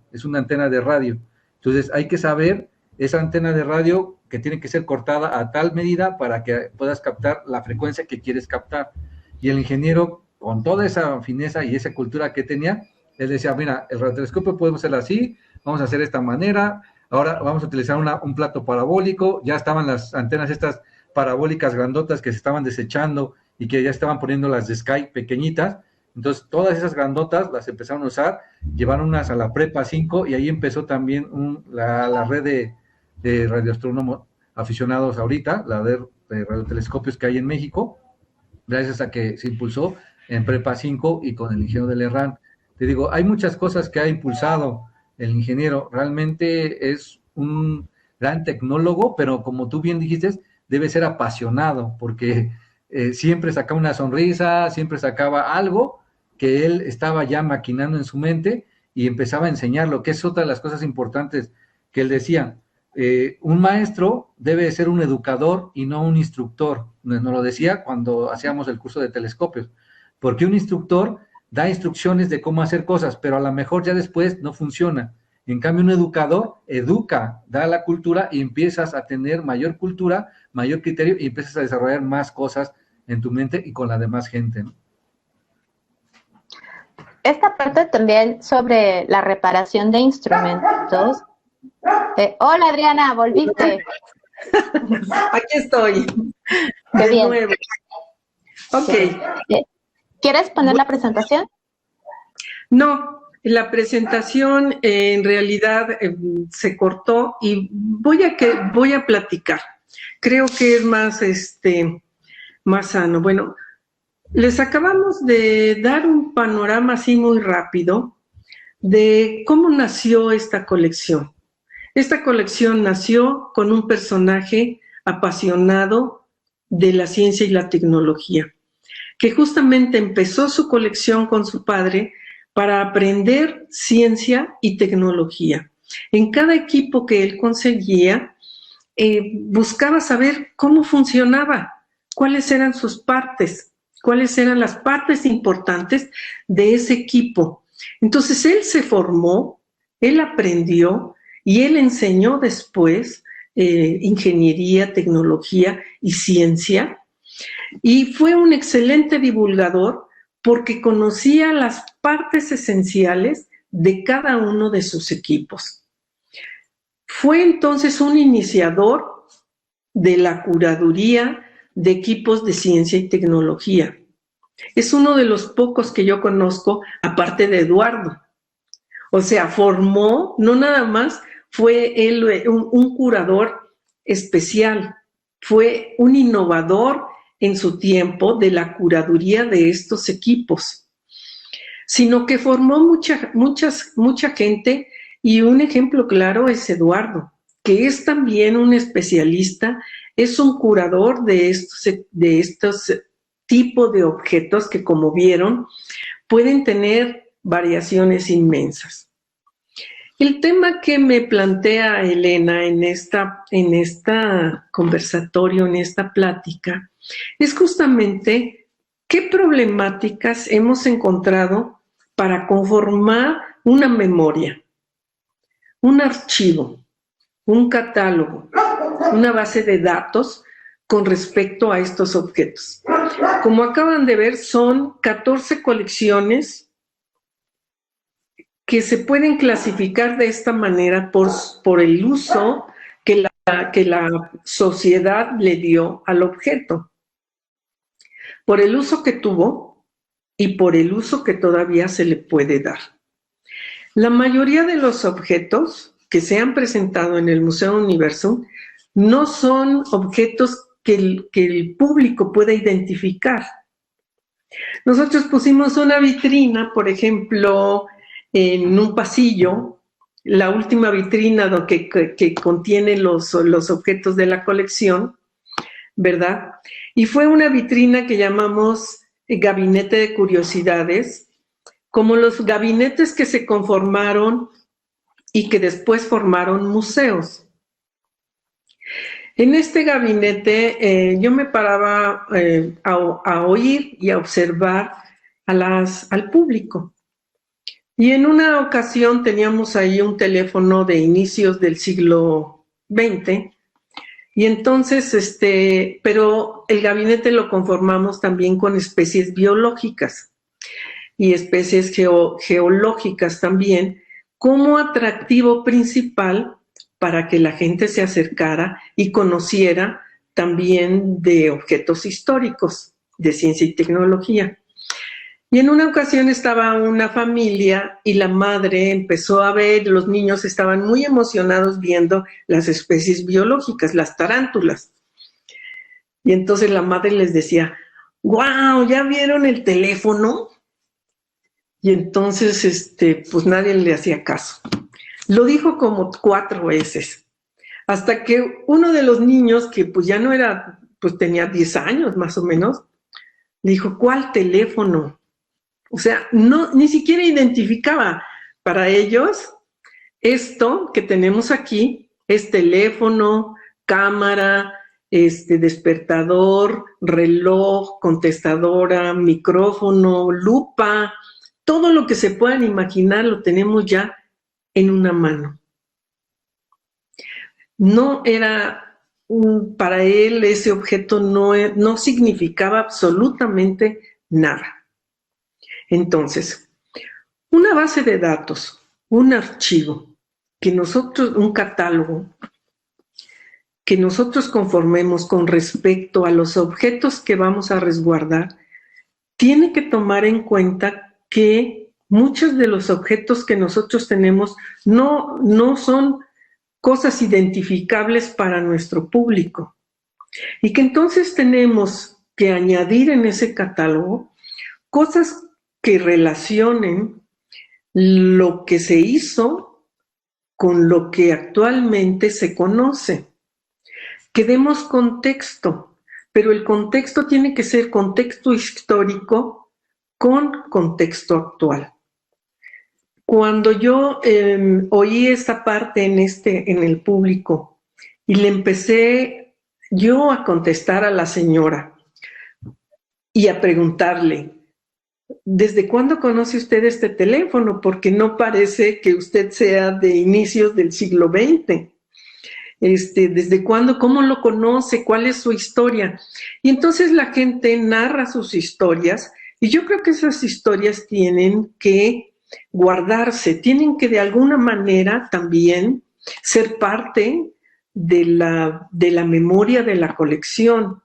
de radio. Entonces hay que saber esa antena de radio que tiene que ser cortada a tal medida para que puedas captar la frecuencia que quieres captar. Y el ingeniero, con toda esa fineza y esa cultura que tenía, él decía, mira, el radiotelescopio podemos hacerlo así, vamos a hacer de esta manera, ahora vamos a utilizar un plato parabólico. Ya estaban las antenas estas parabólicas grandotas que se estaban desechando y que ya estaban poniendo las de Sky pequeñitas. Entonces todas esas grandotas las empezaron a usar, llevaron unas a la Prepa 5, y ahí empezó también la red de radioastrónomos aficionados ahorita, la de radiotelescopios que hay en México, gracias a que se impulsó en Prepa 5 y con el ingeniero de Lerrán. Te digo, hay muchas cosas que ha impulsado el ingeniero. Realmente es un gran tecnólogo, pero como tú bien dijiste, debe ser apasionado, porque siempre sacaba una sonrisa, siempre sacaba algo que él estaba ya maquinando en su mente y empezaba a enseñarlo, que es otra de las cosas importantes que él decía. Un maestro debe ser un educador y no un instructor. Nos lo decía cuando hacíamos el curso de telescopios, porque un instructor da instrucciones de cómo hacer cosas, pero a lo mejor ya después no funciona. En cambio, un educador educa, da la cultura, y empiezas a tener mayor cultura, mayor criterio, y empiezas a desarrollar más cosas en tu mente y con la demás gente, ¿no? Esta parte también sobre la reparación de instrumentos. Hola, Adriana, volviste. Aquí estoy. Qué bien. Nuevo. Ok. ¿Quieres poner la presentación? No, la presentación en realidad se cortó, y voy a platicar. Creo que es más sano. Bueno, les acabamos de dar un panorama así muy rápido de cómo nació esta colección. Esta colección nació con un personaje apasionado de la ciencia y la tecnología, que justamente empezó su colección con su padre para aprender ciencia y tecnología. En cada equipo que él conseguía, buscaba saber cómo funcionaba, cuáles eran sus partes, cuáles eran las partes importantes de ese equipo. Entonces él se formó, él aprendió y él enseñó después ingeniería, tecnología y ciencia, y fue un excelente divulgador porque conocía las partes esenciales de cada uno de sus equipos. Fue entonces un iniciador de la curaduría de equipos de ciencia y tecnología. Es uno de los pocos que yo conozco, aparte de Eduardo. O sea, formó, no nada más fue él un curador especial, fue un innovador en su tiempo de la curaduría de estos equipos, sino que formó mucha gente, y un ejemplo claro es Eduardo, que es también un especialista, es un curador de estos tipos de objetos que, como vieron, pueden tener variaciones inmensas. El tema que me plantea Elena en esta conversatorio, en esta plática, es justamente qué problemáticas hemos encontrado para conformar una memoria, un archivo, un catálogo, una base de datos con respecto a estos objetos. Como acaban de ver, son 14 colecciones que se pueden clasificar de esta manera por el uso que la sociedad le dio al objeto, por el uso que tuvo y por el uso que todavía se le puede dar. La mayoría de los objetos que se han presentado en el Museo Universum no son objetos que el público pueda identificar. Nosotros pusimos una vitrina, por ejemplo, en un pasillo, la última vitrina que contiene los objetos de la colección, ¿verdad? Y fue una vitrina que llamamos Gabinete de Curiosidades, como los gabinetes que se conformaron y que después formaron museos. En este gabinete yo me paraba a oír y a observar al público. Y en una ocasión teníamos ahí un teléfono de inicios del siglo XX, y entonces, pero el gabinete lo conformamos también con especies biológicas y especies geológicas también, como atractivo principal para que la gente se acercara y conociera también de objetos históricos, de ciencia y tecnología. Y en una ocasión estaba una familia y la madre empezó a ver, los niños estaban muy emocionados viendo las especies biológicas, las tarántulas. Y entonces la madre les decía, ¡guau! ¿Ya vieron el teléfono? Y entonces, pues nadie le hacía caso. Lo dijo como 4 veces, hasta que uno de los niños, que pues ya no era, pues tenía 10 años más o menos, dijo, ¿cuál teléfono? O sea, ni siquiera identificaba. Para ellos, esto que tenemos aquí es teléfono, cámara, despertador, reloj, contestadora, micrófono, lupa, todo lo que se puedan imaginar lo tenemos ya en una mano. No era, para él ese objeto no significaba absolutamente nada. Entonces, una base de datos, un archivo, un catálogo, que nosotros conformemos con respecto a los objetos que vamos a resguardar, tiene que tomar en cuenta que muchos de los objetos que nosotros tenemos no son cosas identificables para nuestro público. Y que entonces tenemos que añadir en ese catálogo cosas que relacionen lo que se hizo con lo que actualmente se conoce. Que demos contexto, pero el contexto tiene que ser contexto histórico con contexto actual. Cuando yo oí esta parte en el público y le empecé yo a contestar a la señora y a preguntarle, ¿desde cuándo conoce usted este teléfono? Porque no parece que usted sea de inicios del siglo XX. ¿Desde cuándo? ¿Cómo lo conoce? ¿Cuál es su historia? Y entonces la gente narra sus historias y yo creo que esas historias tienen que guardarse, tienen que de alguna manera también ser parte de la memoria de la colección,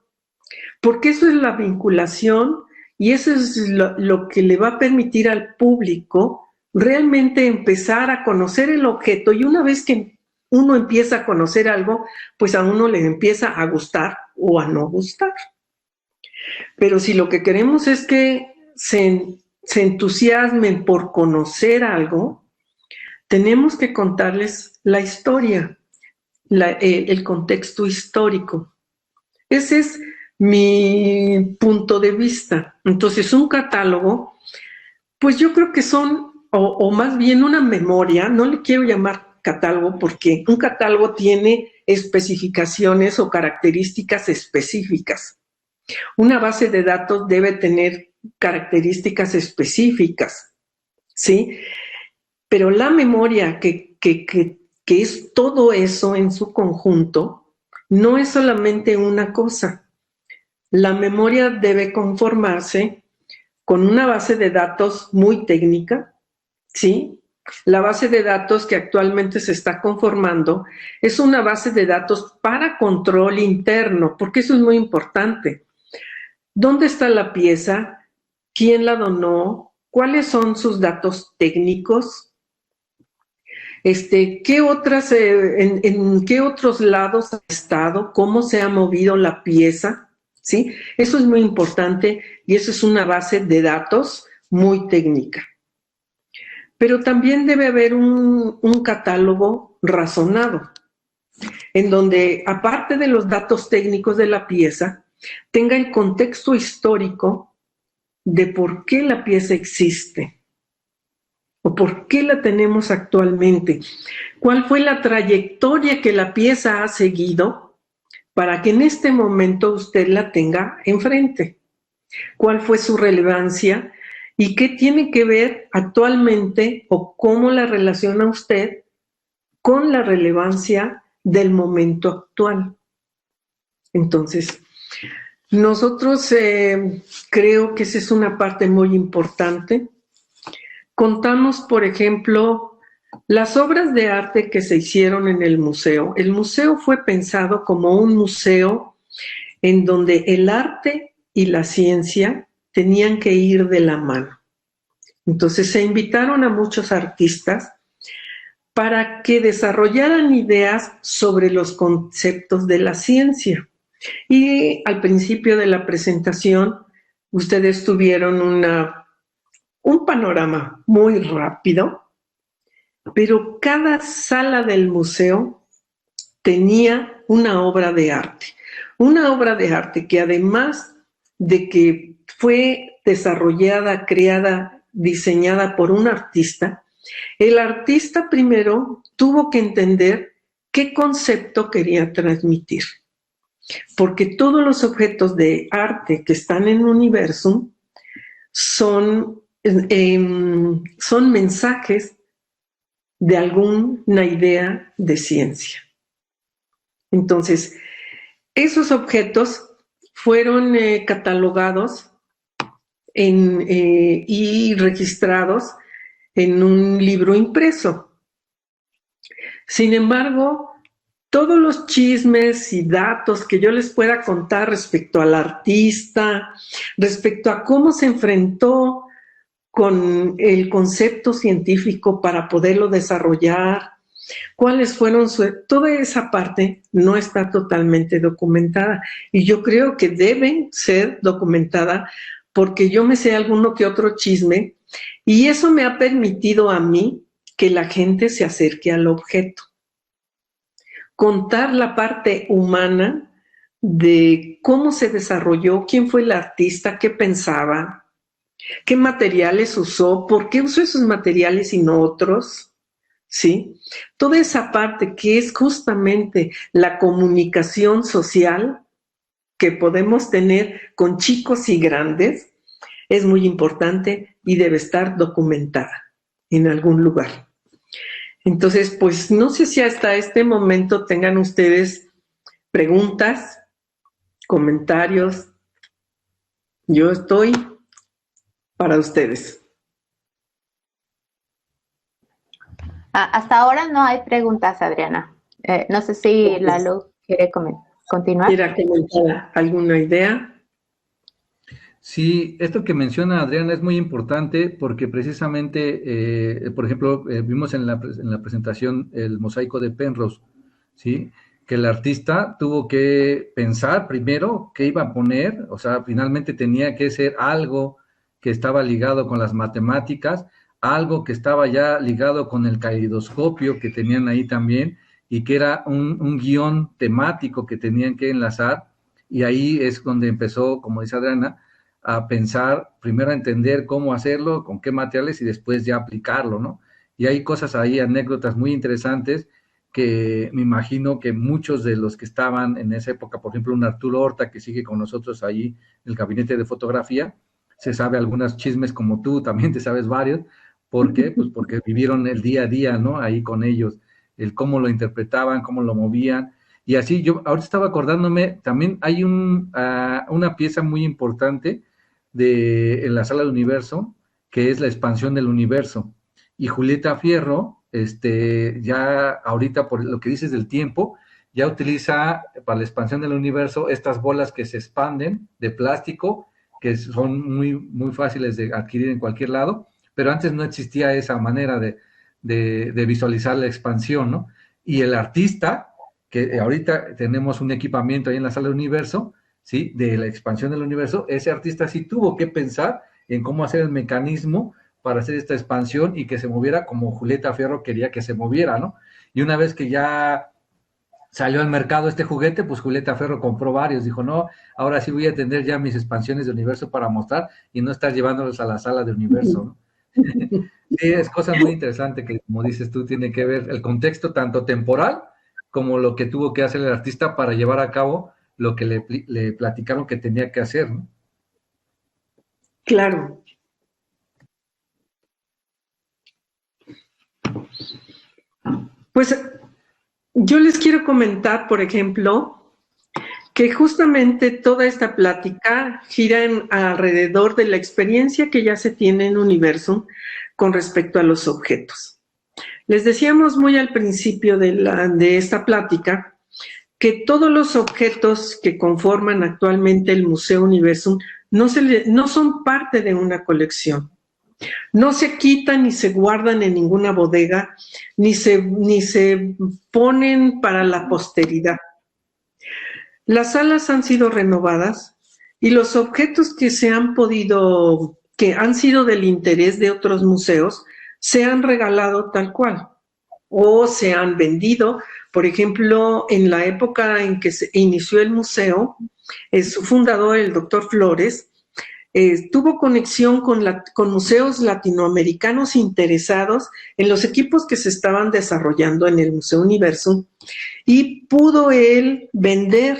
porque eso es la vinculación y eso es lo que le va a permitir al público realmente empezar a conocer el objeto, y una vez que uno empieza a conocer algo, pues a uno le empieza a gustar o a no gustar. Pero si lo que queremos es que se entusiasmen por conocer algo, tenemos que contarles la historia, el contexto histórico. Ese es mi punto de vista. Entonces, un catálogo, pues yo creo que son, o más bien una memoria, no le quiero llamar catálogo porque un catálogo tiene especificaciones o características específicas. Una base de datos debe tener características específicas, ¿sí? Pero la memoria que es todo eso en su conjunto, no es solamente una cosa. La memoria debe conformarse con una base de datos muy técnica, ¿sí? La base de datos que actualmente se está conformando es una base de datos para control interno, porque eso es muy importante. ¿Dónde está la pieza? ¿Quién la donó? ¿Cuáles son sus datos técnicos? ¿Qué otras, en qué otros lados ha estado? ¿Cómo se ha movido la pieza? ¿Sí? Eso es muy importante y eso es una base de datos muy técnica. Pero también debe haber un catálogo razonado, en donde, aparte de los datos técnicos de la pieza, tenga el contexto histórico de por qué la pieza existe o por qué la tenemos actualmente. ¿Cuál fue la trayectoria que la pieza ha seguido para que en este momento usted la tenga enfrente? ¿Cuál fue su relevancia? ¿Y qué tiene que ver actualmente o cómo la relaciona usted con la relevancia del momento actual? Entonces, nosotros creo que esa es una parte muy importante. Contamos, por ejemplo, las obras de arte que se hicieron en el museo. El museo fue pensado como un museo en donde el arte y la ciencia tenían que ir de la mano. Entonces se invitaron a muchos artistas para que desarrollaran ideas sobre los conceptos de la ciencia. Y al principio de la presentación, ustedes tuvieron un panorama muy rápido, pero cada sala del museo tenía una obra de arte. Una obra de arte que además de que fue desarrollada, creada, diseñada por un artista, el artista primero tuvo que entender qué concepto quería transmitir. Porque todos los objetos de arte que están en Universum son mensajes de alguna idea de ciencia. Entonces, esos objetos fueron catalogados y registrados en un libro impreso. Sin embargo, todos los chismes y datos que yo les pueda contar respecto al artista, respecto a cómo se enfrentó con el concepto científico para poderlo desarrollar, cuáles fueron toda esa parte no está totalmente documentada y yo creo que debe ser documentada porque yo me sé alguno que otro chisme y eso me ha permitido a mí que la gente se acerque al objeto. Contar la parte humana de cómo se desarrolló, quién fue el artista, qué pensaba, qué materiales usó, por qué usó esos materiales y no otros, ¿sí? Toda esa parte que es justamente la comunicación social que podemos tener con chicos y grandes es muy importante y debe estar documentada en algún lugar. Entonces, pues no sé si hasta este momento tengan ustedes preguntas, comentarios. Yo estoy para ustedes. Hasta ahora no hay preguntas, Adriana. No sé si Lalo quiere continuar. ¿Quiere comentar alguna idea? Sí, esto que menciona Adriana es muy importante porque precisamente, por ejemplo, vimos en la presentación el mosaico de Penrose, ¿sí? Que el artista tuvo que pensar primero qué iba a poner, o sea, finalmente tenía que ser algo que estaba ligado con las matemáticas, algo que estaba ya ligado con el caleidoscopio que tenían ahí también, y que era un guión temático que tenían que enlazar, y ahí es donde empezó, como dice Adriana, a pensar, primero a entender cómo hacerlo, con qué materiales, y después ya aplicarlo, ¿no? Y hay cosas ahí, anécdotas muy interesantes, que me imagino que muchos de los que estaban en esa época, por ejemplo, un Arturo Horta, que sigue con nosotros ahí en el gabinete de fotografía, se sabe algunos chismes como tú, también te sabes varios. ¿Por qué? Pues porque vivieron el día a día, ¿no? Ahí con ellos, el cómo lo interpretaban, cómo lo movían. Y así, yo ahorita estaba acordándome, también hay una pieza muy importante en la sala del universo, que es la expansión del universo. Y Julieta Fierro, ya ahorita por lo que dices del tiempo, ya utiliza para la expansión del universo estas bolas que se expanden de plástico, que son muy, muy fáciles de adquirir en cualquier lado, pero antes no existía esa manera de visualizar la expansión, ¿no? Y el artista, que ahorita tenemos un equipamiento ahí en la sala del universo, ¿sí? De la expansión del universo, ese artista sí tuvo que pensar en cómo hacer el mecanismo para hacer esta expansión y que se moviera como Julieta Fierro quería que se moviera, ¿no? Y una vez que ya salió al mercado este juguete, pues Julieta Ferro compró varios, dijo, no, ahora sí voy a tener ya mis expansiones de universo para mostrar y no estar llevándolos a la sala de universo, ¿no? Sí, es cosa muy interesante que, como dices tú, tiene que ver el contexto tanto temporal como lo que tuvo que hacer el artista para llevar a cabo lo que le platicaron que tenía que hacer, ¿no? Claro. Pues yo les quiero comentar, por ejemplo, que justamente toda esta plática gira alrededor de la experiencia que ya se tiene en Universum con respecto a los objetos. Les decíamos muy al principio de esta plática que todos los objetos que conforman actualmente el Museo Universum no son parte de una colección. No se quitan ni se guardan en ninguna bodega, ni se ponen para la posteridad. Las salas han sido renovadas y los objetos que han sido del interés de otros museos, se han regalado tal cual o se han vendido. Por ejemplo, en la época en que se inició el museo, su fundador, el doctor Flores, tuvo conexión con museos latinoamericanos interesados en los equipos que se estaban desarrollando en el Museo Universum y pudo él vender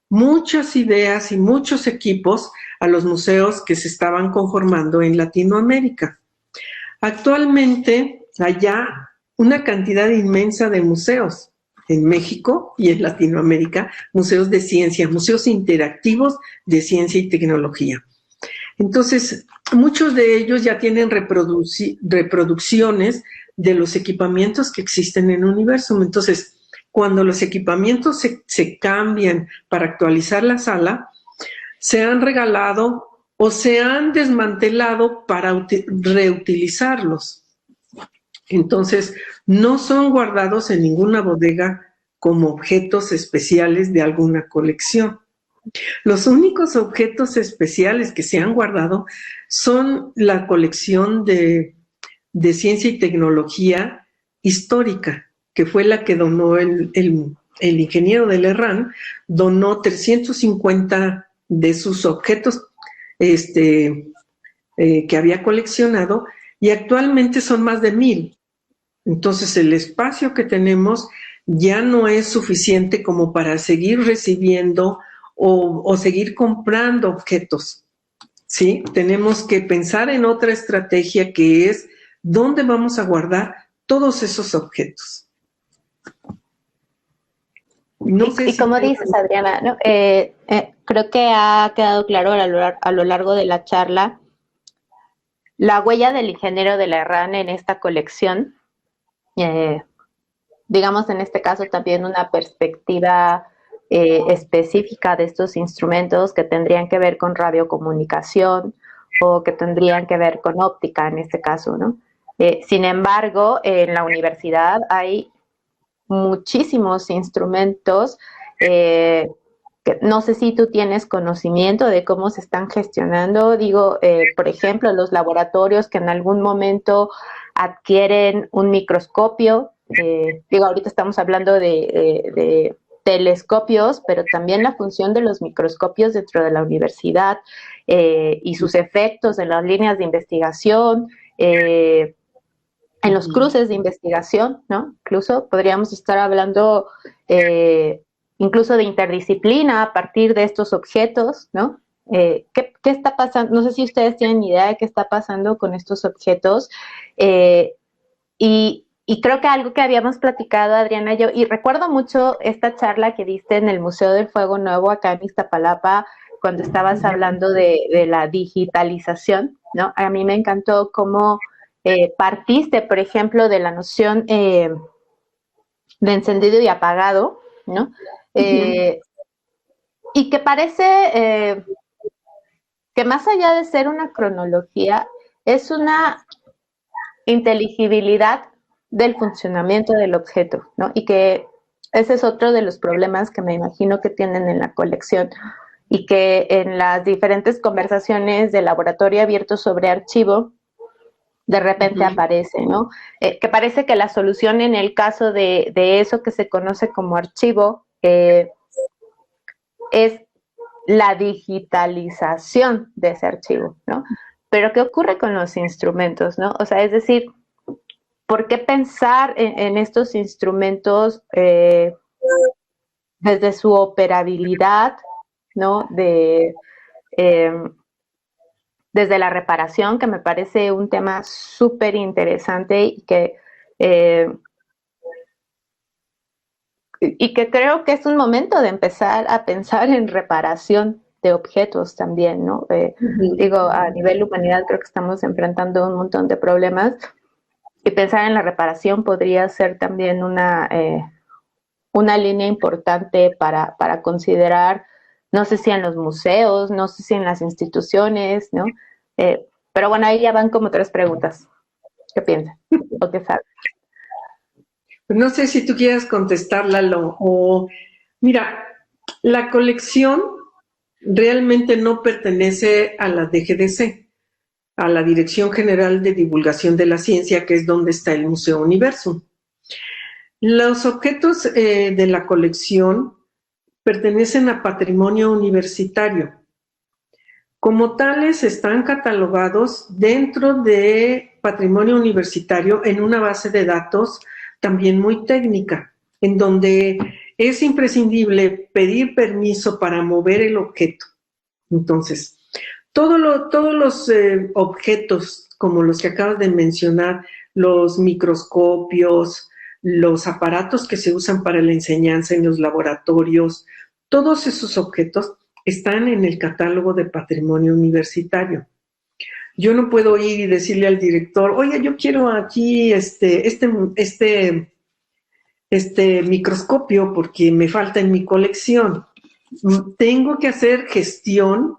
muchas ideas y muchos equipos a los museos que se estaban conformando en Latinoamérica. Actualmente hay ya una cantidad inmensa de museos en México y en Latinoamérica, museos de ciencia, museos interactivos de ciencia y tecnología. Entonces, muchos de ellos ya tienen reproducciones de los equipamientos que existen en Universum. Entonces, cuando los equipamientos se cambian para actualizar la sala, se han regalado o se han desmantelado para reutilizarlos. Entonces, no son guardados en ninguna bodega como objetos especiales de alguna colección. Los únicos objetos especiales que se han guardado son la colección de ciencia y tecnología histórica, que fue la que donó el ingeniero del Herrán, donó 350 de sus objetos que había coleccionado, y actualmente son más de 1000. Entonces el espacio que tenemos ya no es suficiente como para seguir recibiendo o seguir comprando objetos, ¿sí? Tenemos que pensar en otra estrategia, que es dónde vamos a guardar todos esos objetos. No sé si como dices, Adriana, ¿no? Creo que ha quedado claro a lo largo de la charla la huella del ingeniero de la Herrán en esta colección. Digamos, en este caso también una perspectiva específica de estos instrumentos que tendrían que ver con radiocomunicación o que tendrían que ver con óptica en este caso, ¿no? Sin embargo, en la universidad hay muchísimos instrumentos que no sé si tú tienes conocimiento de cómo se están gestionando. Digo, por ejemplo, los laboratorios que en algún momento adquieren un microscopio. Digo, ahorita estamos hablando de telescopios, pero también la función de los microscopios dentro de la universidad y sus efectos en las líneas de investigación, en los cruces de investigación, ¿no? Incluso podríamos estar hablando incluso de interdisciplina a partir de estos objetos, ¿no? ¿Qué está pasando? No sé si ustedes tienen idea de qué está pasando con estos objetos. Y y creo que algo que habíamos platicado, Adriana y yo, y recuerdo mucho esta charla que diste en el Museo del Fuego Nuevo acá en Iztapalapa, cuando estabas hablando de la digitalización, ¿no? A mí me encantó cómo partiste, por ejemplo, de la noción de encendido y apagado, ¿no? Y que parece que más allá de ser una cronología, es una inteligibilidad del funcionamiento del objeto, ¿no? Y que ese es otro de los problemas que me imagino que tienen en la colección y que en las diferentes conversaciones de laboratorio abierto sobre archivo de repente aparece, ¿no? Que parece que la solución en el caso de eso que se conoce como archivo es la digitalización de ese archivo, ¿no? Pero ¿qué ocurre con los instrumentos, no? O sea, es decir, ¿por qué pensar en estos instrumentos desde su operabilidad, ¿no? Desde la reparación, que me parece un tema súper interesante y que creo que es un momento de empezar a pensar en reparación de objetos también, ¿no? Digo, a nivel humanidad creo que estamos enfrentando un montón de problemas y pensar en la reparación podría ser también una línea importante para considerar, no sé si en los museos, no sé si en las instituciones, ¿no? Pero bueno, ahí ya van como 3 preguntas. ¿Qué piensan? ¿O qué saben? No sé si tú quieras contestarla o... Mira, la colección realmente no pertenece a la DGDC, a la Dirección General de Divulgación de la Ciencia, que es donde está el Museo Universum. Los objetos de la colección pertenecen a patrimonio universitario. Como tales, están catalogados dentro de patrimonio universitario en una base de datos también muy técnica, en donde es imprescindible pedir permiso para mover el objeto. Entonces, todos los objetos, como los que acabas de mencionar, los microscopios, los aparatos que se usan para la enseñanza en los laboratorios, todos esos objetos están en el catálogo de patrimonio universitario. Yo no puedo ir y decirle al director, oye, yo quiero aquí este microscopio porque me falta en mi colección. Tengo que hacer gestión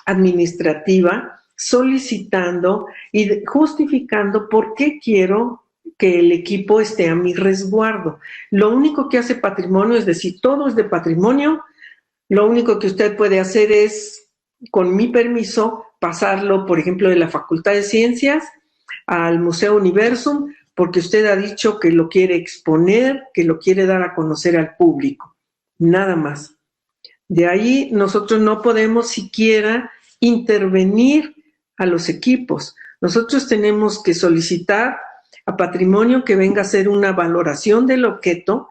administrativa, solicitando y justificando por qué quiero que el equipo esté a mi resguardo. Lo único que hace patrimonio es decir, todo es de patrimonio, lo único que usted puede hacer es, con mi permiso, pasarlo, por ejemplo, de la Facultad de Ciencias al Museo Universum, porque usted ha dicho que lo quiere exponer, que lo quiere dar a conocer al público. Nada más. De ahí nosotros no podemos siquiera intervenir a los equipos. Nosotros tenemos que solicitar a Patrimonio que venga a hacer una valoración del objeto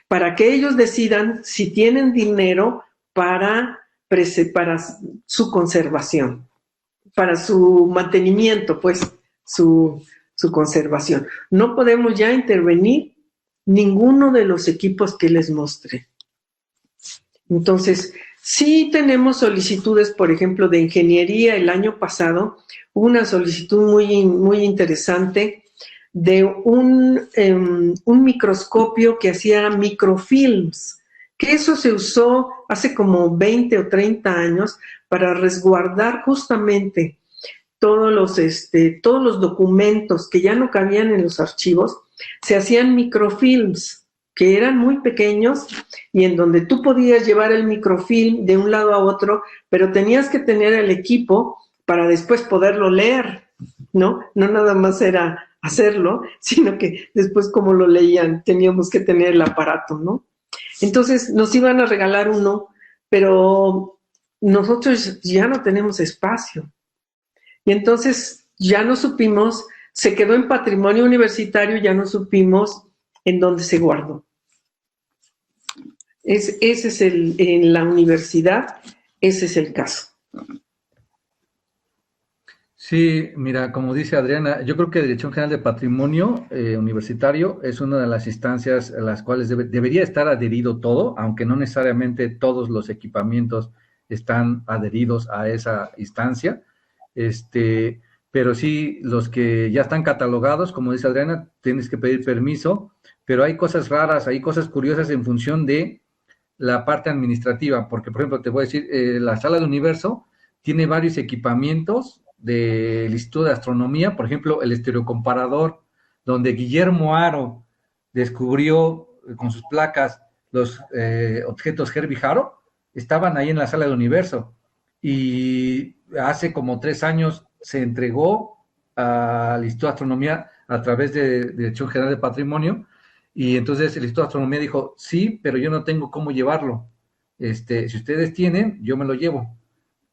para que ellos decidan si tienen dinero para su conservación, para su mantenimiento, pues su conservación. No podemos ya intervenir ninguno de los equipos que les mostré. Entonces, sí tenemos solicitudes, por ejemplo, de ingeniería. El año pasado hubo una solicitud muy interesante de un microscopio que hacía microfilms, que eso se usó hace como 20 o 30 años para resguardar justamente todos los documentos que ya no cabían en los archivos. Se hacían microfilms que eran muy pequeños y en donde tú podías llevar el microfilm de un lado a otro, pero tenías que tener el equipo para después poderlo leer, ¿no? No nada más era hacerlo, sino que después como lo leían teníamos que tener el aparato, ¿no? Entonces nos iban a regalar uno, pero nosotros ya no tenemos espacio. Y entonces ya no supimos, se quedó en patrimonio universitario, ya no supimos en dónde se guardó. Ese es en la universidad, ese es el caso. Sí, mira, como dice Adriana, yo creo que Dirección General de Patrimonio Universitario es una de las instancias a las cuales debería estar adherido todo, aunque no necesariamente todos los equipamientos están adheridos a esa instancia, este, pero sí los que ya están catalogados, como dice Adriana, tienes que pedir permiso, pero hay cosas raras, hay cosas curiosas en función de la parte administrativa, porque por ejemplo te voy a decir, la sala de universo tiene varios equipamientos del Instituto de Astronomía, por ejemplo, el estereocomparador, donde Guillermo Haro descubrió con sus placas los objetos Herbie Haro, estaban ahí en la sala del universo. Y hace como 3 años se entregó al Instituto de Astronomía a través de Dirección General de Patrimonio, y entonces el Instituto de Astronomía dijo, sí, pero yo no tengo cómo llevarlo. Si ustedes tienen, yo me lo llevo.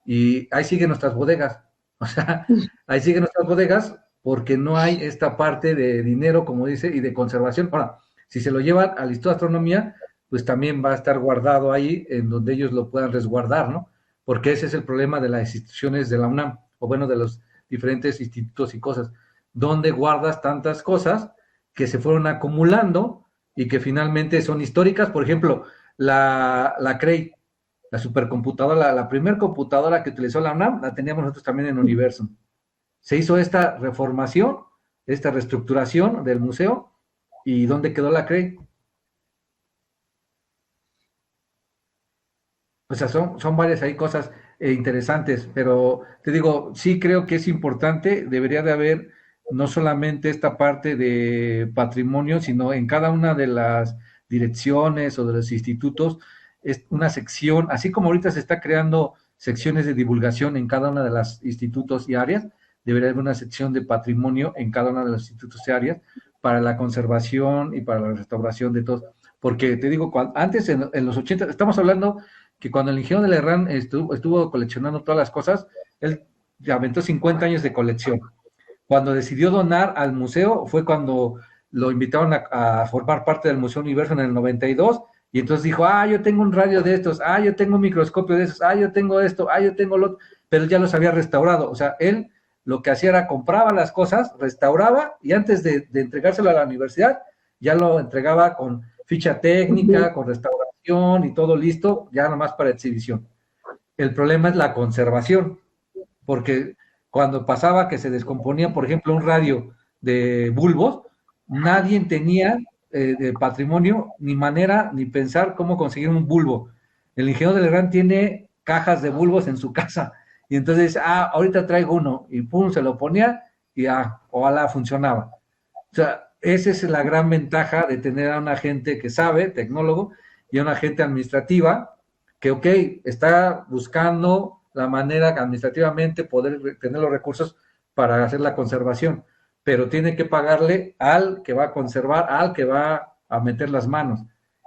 Y ahí siguen nuestras bodegas. O sea, ahí siguen nuestras bodegas porque no hay esta parte de dinero, como dice, y de conservación. Ahora, si se lo llevan al Instituto de Astronomía, pues también va a estar guardado ahí en donde ellos lo puedan resguardar, ¿no? Porque ese es el problema de las instituciones de la UNAM, o bueno, de los diferentes institutos y cosas. ¿Dónde guardas tantas cosas que se fueron acumulando y que finalmente son históricas? Por ejemplo, la Cray, la supercomputadora, la primera computadora que utilizó la UNAM, la teníamos nosotros también en Universum. Se hizo esta reformación, esta reestructuración del museo, ¿y dónde quedó la Cray? O sea, son varias ahí cosas interesantes, pero te digo, sí creo que es importante, debería de haber no solamente esta parte de patrimonio, sino en cada una de las direcciones o de los institutos, es una sección, así como ahorita se está creando secciones de divulgación en cada una de las institutos y áreas, debería haber una sección de patrimonio en cada una de los institutos y áreas para la conservación y para la restauración de todos. Porque te digo, antes en los 80, estamos hablando que cuando el ingeniero de Lerrán estuvo coleccionando todas las cosas, él aventó 50 años de colección. Cuando decidió donar al museo fue cuando lo invitaron a formar parte del Museo Universo en el 92, y entonces dijo, yo tengo un radio de estos, yo tengo un microscopio de esos, yo tengo esto, yo tengo lo otro, pero ya los había restaurado. O sea, él lo que hacía era compraba las cosas, restauraba, y antes de entregárselo a la universidad, ya lo entregaba con ficha técnica, con restauración y todo listo, ya nomás para exhibición. El problema es la conservación, porque cuando pasaba que se descomponía, por ejemplo, un radio de bulbos, nadie tenía de patrimonio ni manera ni pensar cómo conseguir un bulbo. El ingeniero de Legrand tiene cajas de bulbos en su casa, y entonces, ahorita traigo uno, y pum, se lo ponía, y ojalá funcionaba. O sea, esa es la gran ventaja de tener a una gente que sabe, tecnólogo, y a una gente administrativa que, ok, está buscando la manera administrativamente poder tener los recursos para hacer la conservación, pero tiene que pagarle al que va a conservar, al que va a meter las manos.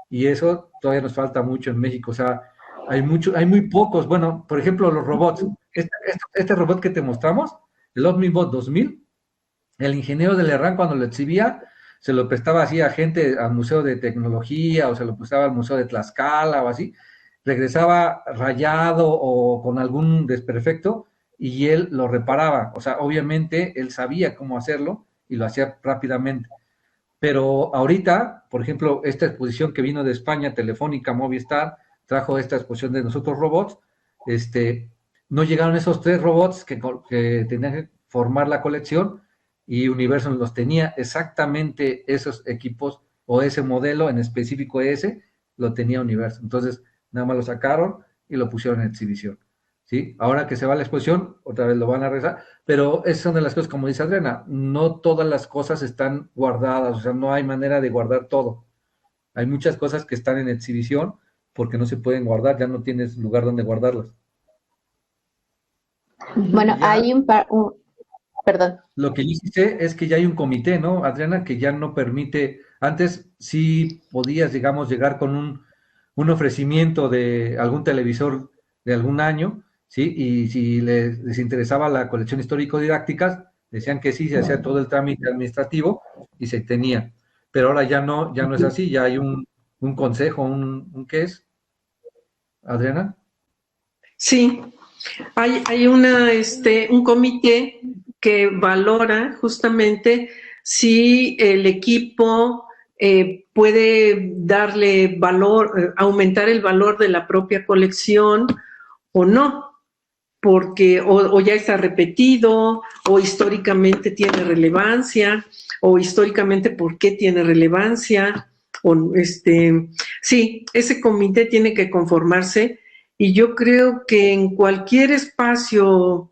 Y eso todavía nos falta mucho en México. O sea, hay muy pocos. Bueno, por ejemplo, los robots. Este robot que te mostramos, el Omnibot 2000, el ingeniero de Lerrán cuando lo exhibía, se lo prestaba así a gente al Museo de Tecnología, o se lo prestaba al Museo de Tlaxcala o así, regresaba rayado o con algún desperfecto, y él lo reparaba. O sea, obviamente él sabía cómo hacerlo y lo hacía rápidamente. Pero ahorita, por ejemplo, esta exposición que vino de España, Telefónica, Movistar, trajo esta exposición de nosotros robots, no llegaron esos 3 robots que tenían que formar la colección, y Universo los tenía exactamente esos equipos, o ese modelo en específico ese, lo tenía Universo. Entonces, nada más lo sacaron y lo pusieron en exhibición. ¿Sí? Ahora que se va a la exposición, otra vez lo van a regresar, pero esas son de las cosas, como dice Adriana, no todas las cosas están guardadas, o sea, no hay manera de guardar todo. Hay muchas cosas que están en exhibición porque no se pueden guardar, ya no tienes lugar donde guardarlas. Bueno, hay perdón. Lo que yo sí sé es que ya hay un comité, ¿no, Adriana? Que ya no permite, antes sí podías, digamos, llegar con un ofrecimiento de algún televisor de algún año, ¿sí? Y si les interesaba la colección histórico-didácticas, decían que sí, se hacía todo el trámite administrativo y se tenía. Pero ahora ya no es así, ya hay un consejo, ¿qué es, Adriana? Sí, hay un comité que valora justamente si el equipo puede darle valor, aumentar el valor de la propia colección o no, porque o ya está repetido, o históricamente tiene relevancia, o históricamente por qué tiene relevancia, o sí, ese comité tiene que conformarse, y yo creo que en cualquier espacio,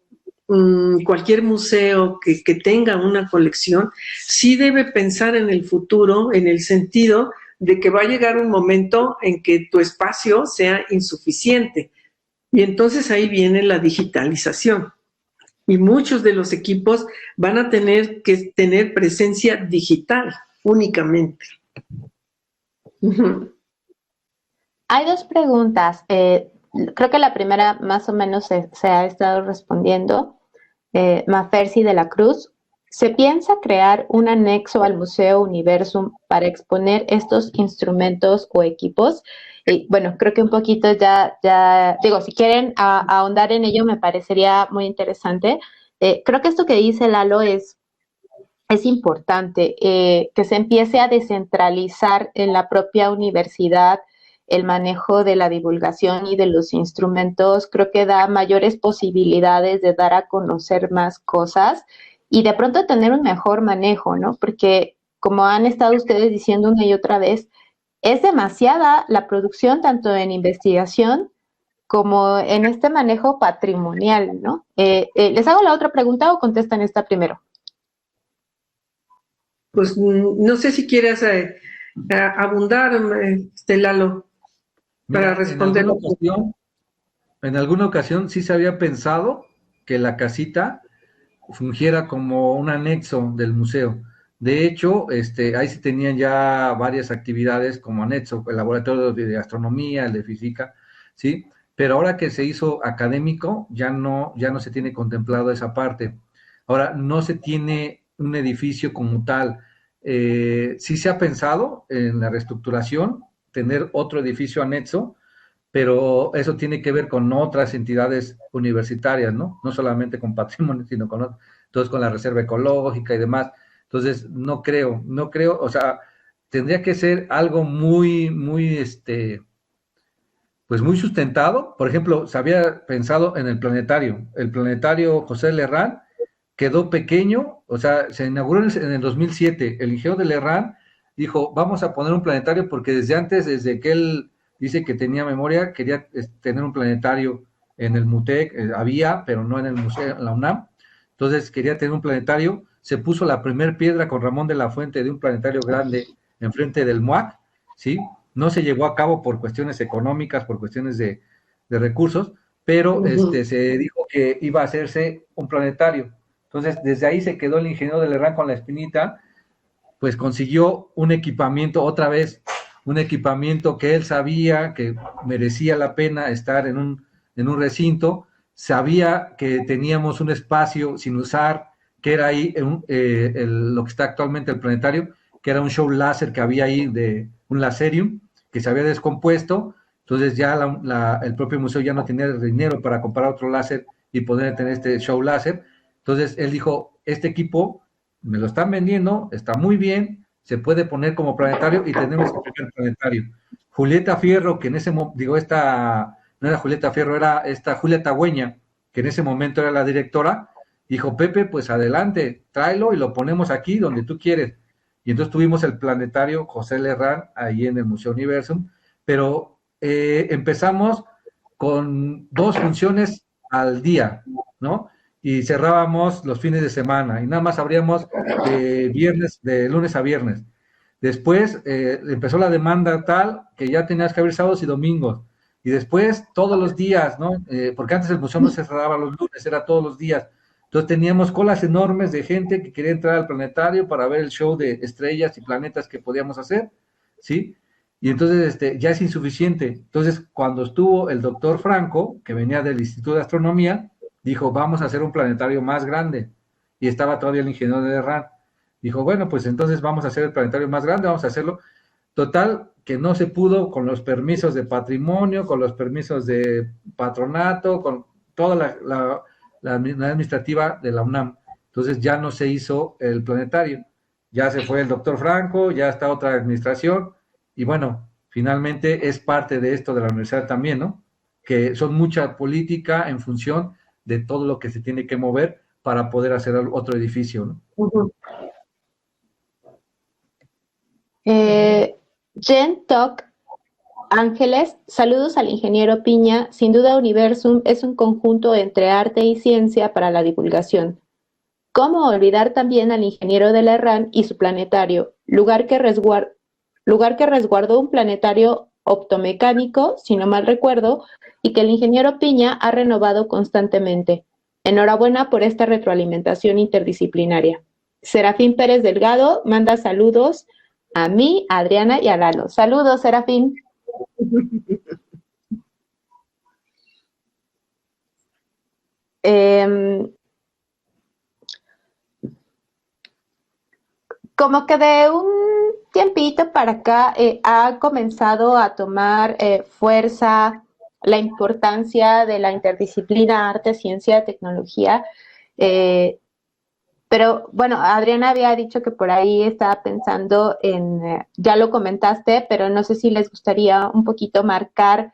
cualquier museo que tenga una colección, sí debe pensar en el futuro, en el sentido de que va a llegar un momento en que tu espacio sea insuficiente. Y entonces ahí viene la digitalización. Y muchos de los equipos van a tener que tener presencia digital únicamente. Hay dos preguntas. Creo que la primera más o menos se ha estado respondiendo. Mafersi de la Cruz. ¿Se piensa crear un anexo al Museo Universum para exponer estos instrumentos o equipos? Bueno, creo que un poquito ya digo, si quieren ahondar en ello me parecería muy interesante. Creo que esto que dice Lalo es importante, que se empiece a descentralizar en la propia universidad el manejo de la divulgación y de los instrumentos. Creo que da mayores posibilidades de dar a conocer más cosas y de pronto tener un mejor manejo, ¿no? Porque como han estado ustedes diciendo una y otra vez, es demasiada la producción tanto en investigación como en este manejo patrimonial, ¿no? ¿Les hago la otra pregunta o contestan esta primero? Pues no sé si quieres abundar, Lalo, para responder. En alguna ocasión sí se había pensado que la casita fungiera como un anexo del museo. De hecho, ahí se tenían ya varias actividades como anexo, el laboratorio de astronomía, el de física, ¿sí? Pero ahora que se hizo académico, ya no se tiene contemplado esa parte. Ahora, no se tiene un edificio como tal. Sí se ha pensado en la reestructuración, tener otro edificio anexo, pero eso tiene que ver con otras entidades universitarias, ¿no? No solamente con patrimonio, sino con entonces con la reserva ecológica y demás. Entonces, no creo, o sea, tendría que ser algo muy, pues muy sustentado. Por ejemplo, se había pensado en el planetario José Lerrán quedó pequeño, o sea, se inauguró en el 2007, el ingeniero de Lerrán dijo, vamos a poner un planetario porque desde antes, desde que él dice que tenía memoria, quería tener un planetario en el MUTEC, había, pero no en el museo, en la UNAM, entonces quería tener un planetario, se puso la primer piedra con Ramón de la Fuente de un planetario grande enfrente del MUAC, ¿sí? No se llevó a cabo por cuestiones económicas, por cuestiones de recursos, pero se dijo que iba a hacerse un planetario. Entonces, desde ahí se quedó el ingeniero de Lerrán con la espinita, pues consiguió un equipamiento, otra vez, un equipamiento que él sabía que merecía la pena estar en un recinto, sabía que teníamos un espacio sin usar, que era ahí lo que está actualmente el planetario, que era un show láser que había ahí de un laserium, que se había descompuesto, entonces ya el propio museo ya no tenía dinero para comprar otro láser y poder tener este show láser. Entonces él dijo, este equipo me lo están vendiendo, está muy bien, se puede poner como planetario y tenemos el primer planetario. Julieta Fierro, que en ese momento, no era Julieta Fierro, era esta Julia Tagüeña, que en ese momento era la directora, dijo, Pepe, pues adelante, tráelo y lo ponemos aquí donde tú quieres. Y entonces tuvimos el planetario José Lerrán ahí en el Museo Universum, pero empezamos con 2 funciones al día, ¿no? Y cerrábamos los fines de semana y nada más abríamos de lunes a viernes. Después empezó la demanda tal que ya tenías que abrir sábados y domingos. Y después todos los días, ¿no? Porque antes el museo no se cerraba los lunes, era todos los días. Entonces teníamos colas enormes de gente que quería entrar al planetario para ver el show de estrellas y planetas que podíamos hacer, ¿sí? Y entonces ya es insuficiente. Entonces, cuando estuvo el doctor Franco, que venía del Instituto de Astronomía, dijo, vamos a hacer un planetario más grande. Y estaba todavía el ingeniero de Lerrán. Dijo, bueno, pues entonces vamos a hacer el planetario más grande, vamos a hacerlo. Total, que no se pudo con los permisos de patrimonio, con los permisos de patronato, con toda la administrativa de la UNAM. Entonces ya no se hizo el planetario, ya se fue el doctor Franco, ya está otra administración, y bueno, finalmente es parte de esto de la universidad también, ¿no? Que son mucha política en función de todo lo que se tiene que mover para poder hacer otro edificio, ¿no? Jen Toc Ángeles, saludos al ingeniero Piña. Sin duda Universum es un conjunto entre arte y ciencia para la divulgación. ¿Cómo olvidar también al ingeniero de la RAN y su planetario, lugar que resguardó un planetario optomecánico, si no mal recuerdo, y que el ingeniero Piña ha renovado constantemente? Enhorabuena por esta retroalimentación interdisciplinaria. Serafín Pérez Delgado manda saludos a mí, a Adriana y a Lalo. Saludos, Serafín. Como que de un tiempito para acá ha comenzado a tomar fuerza la importancia de la interdisciplina arte, ciencia, tecnología. Pero bueno, Adriana había dicho que por ahí estaba pensando en, ya lo comentaste, pero no sé si les gustaría un poquito marcar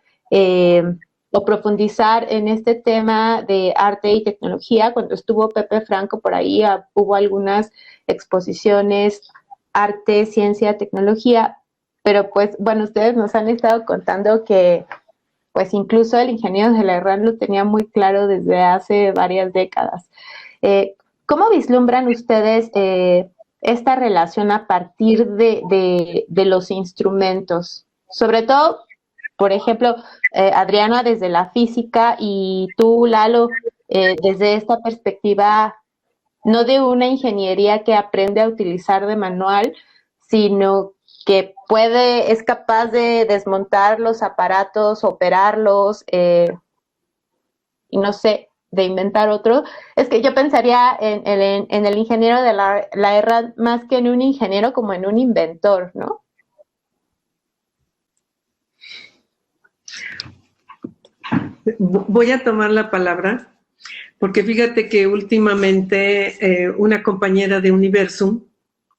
o profundizar en este tema de arte y tecnología. Cuando estuvo Pepe Franco por ahí hubo algunas exposiciones, arte, ciencia, tecnología, pero pues bueno, ustedes nos han estado contando que pues incluso el ingeniero de la RAN lo tenía muy claro desde hace varias décadas. ¿Cómo vislumbran ustedes esta relación a partir de los instrumentos? Sobre todo, por ejemplo, Adriana desde la física y tú, Lalo, desde esta perspectiva, no de una ingeniería que aprende a utilizar de manual, sino que es capaz de desmontar los aparatos, operarlos, y no sé, de inventar otro. Es que yo pensaría en el ingeniero de la ERRA más que en un ingeniero, como en un inventor, ¿no? Voy a tomar la palabra, porque fíjate que últimamente una compañera de Universum,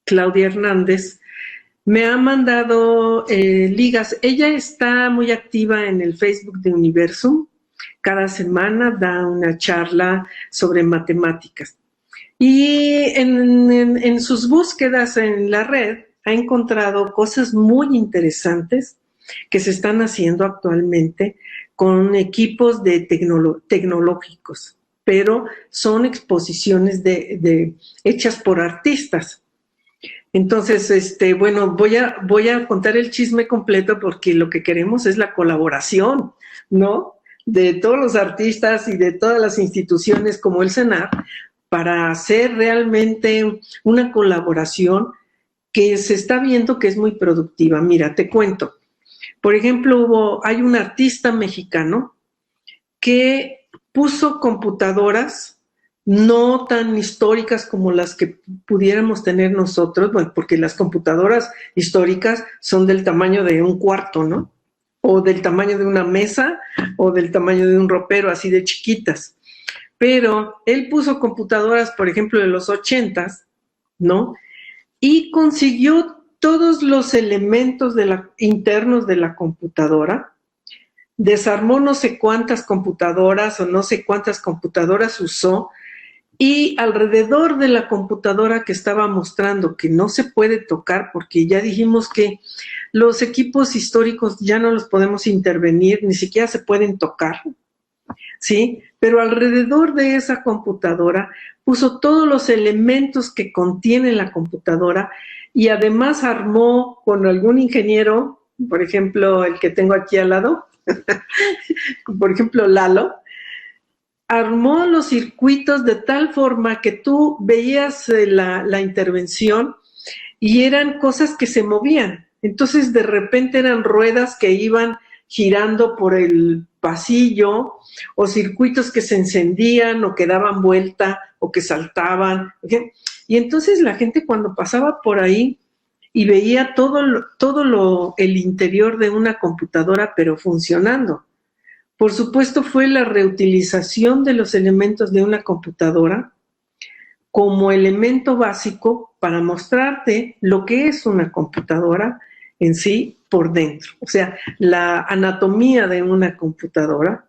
Claudia Hernández, me ha mandado ligas. Ella está muy activa en el Facebook de Universum. Cada semana da una charla sobre matemáticas. Y en sus búsquedas en la red ha encontrado cosas muy interesantes que se están haciendo actualmente con equipos tecnológicos, pero son exposiciones hechas por artistas. Entonces, bueno, voy a contar el chisme completo porque lo que queremos es la colaboración, ¿no?, de todos los artistas y de todas las instituciones como el CENAR para hacer realmente una colaboración que se está viendo que es muy productiva. Mira, te cuento. Por ejemplo, hay un artista mexicano que puso computadoras no tan históricas como las que pudiéramos tener nosotros, bueno, porque las computadoras históricas son del tamaño de un cuarto, ¿no? O del tamaño de una mesa, o del tamaño de un ropero, así de chiquitas. Pero él puso computadoras, por ejemplo, de los 80s, ¿no? Y consiguió todos los elementos internos de la computadora, desarmó no sé cuántas computadoras o no sé cuántas computadoras usó, y alrededor de la computadora que estaba mostrando, que no se puede tocar porque ya dijimos que los equipos históricos ya no los podemos intervenir, ni siquiera se pueden tocar, ¿sí? Pero alrededor de esa computadora puso todos los elementos que contiene la computadora y además armó con algún ingeniero, por ejemplo, el que tengo aquí al lado, por ejemplo, Lalo, armó los circuitos de tal forma que tú veías la intervención y eran cosas que se movían. Entonces, de repente eran ruedas que iban girando por el pasillo, o circuitos que se encendían o que daban vuelta o que saltaban. ¿Okay? Y entonces la gente cuando pasaba por ahí y veía todo el interior de una computadora, pero funcionando. Por supuesto, fue la reutilización de los elementos de una computadora como elemento básico para mostrarte lo que es una computadora en sí por dentro. O sea, la anatomía de una computadora,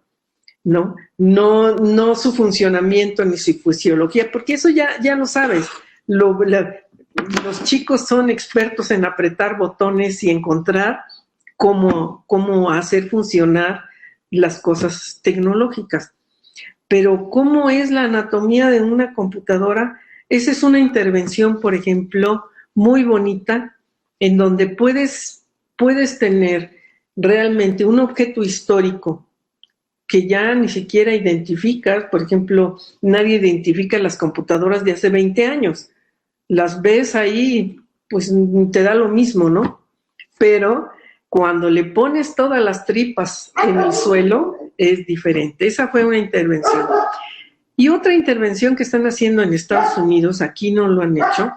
¿no? No su funcionamiento ni su fisiología, porque eso ya lo sabes. Los chicos son expertos en apretar botones y encontrar cómo hacer funcionar las cosas tecnológicas. Pero ¿cómo es la anatomía de una computadora? Esa es una intervención, por ejemplo, muy bonita, en donde puedes tener realmente un objeto histórico que ya ni siquiera identificas. Por ejemplo, nadie identifica las computadoras de hace 20 años. Las ves ahí, pues te da lo mismo, ¿no? Pero cuando le pones todas las tripas en el suelo, es diferente. Esa fue una intervención. Y otra intervención que están haciendo en Estados Unidos, aquí no lo han hecho,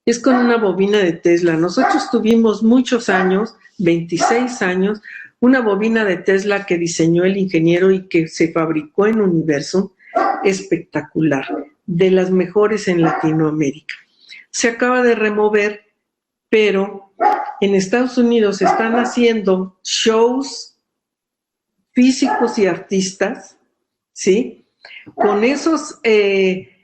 es con una bobina de Tesla. Nosotros tuvimos muchos años, 26 años, una bobina de Tesla que diseñó el ingeniero y que se fabricó en Universum, espectacular, de las mejores en Latinoamérica. Se acaba de remover, pero en Estados Unidos están haciendo shows físicos y artistas, ¿sí? Con esos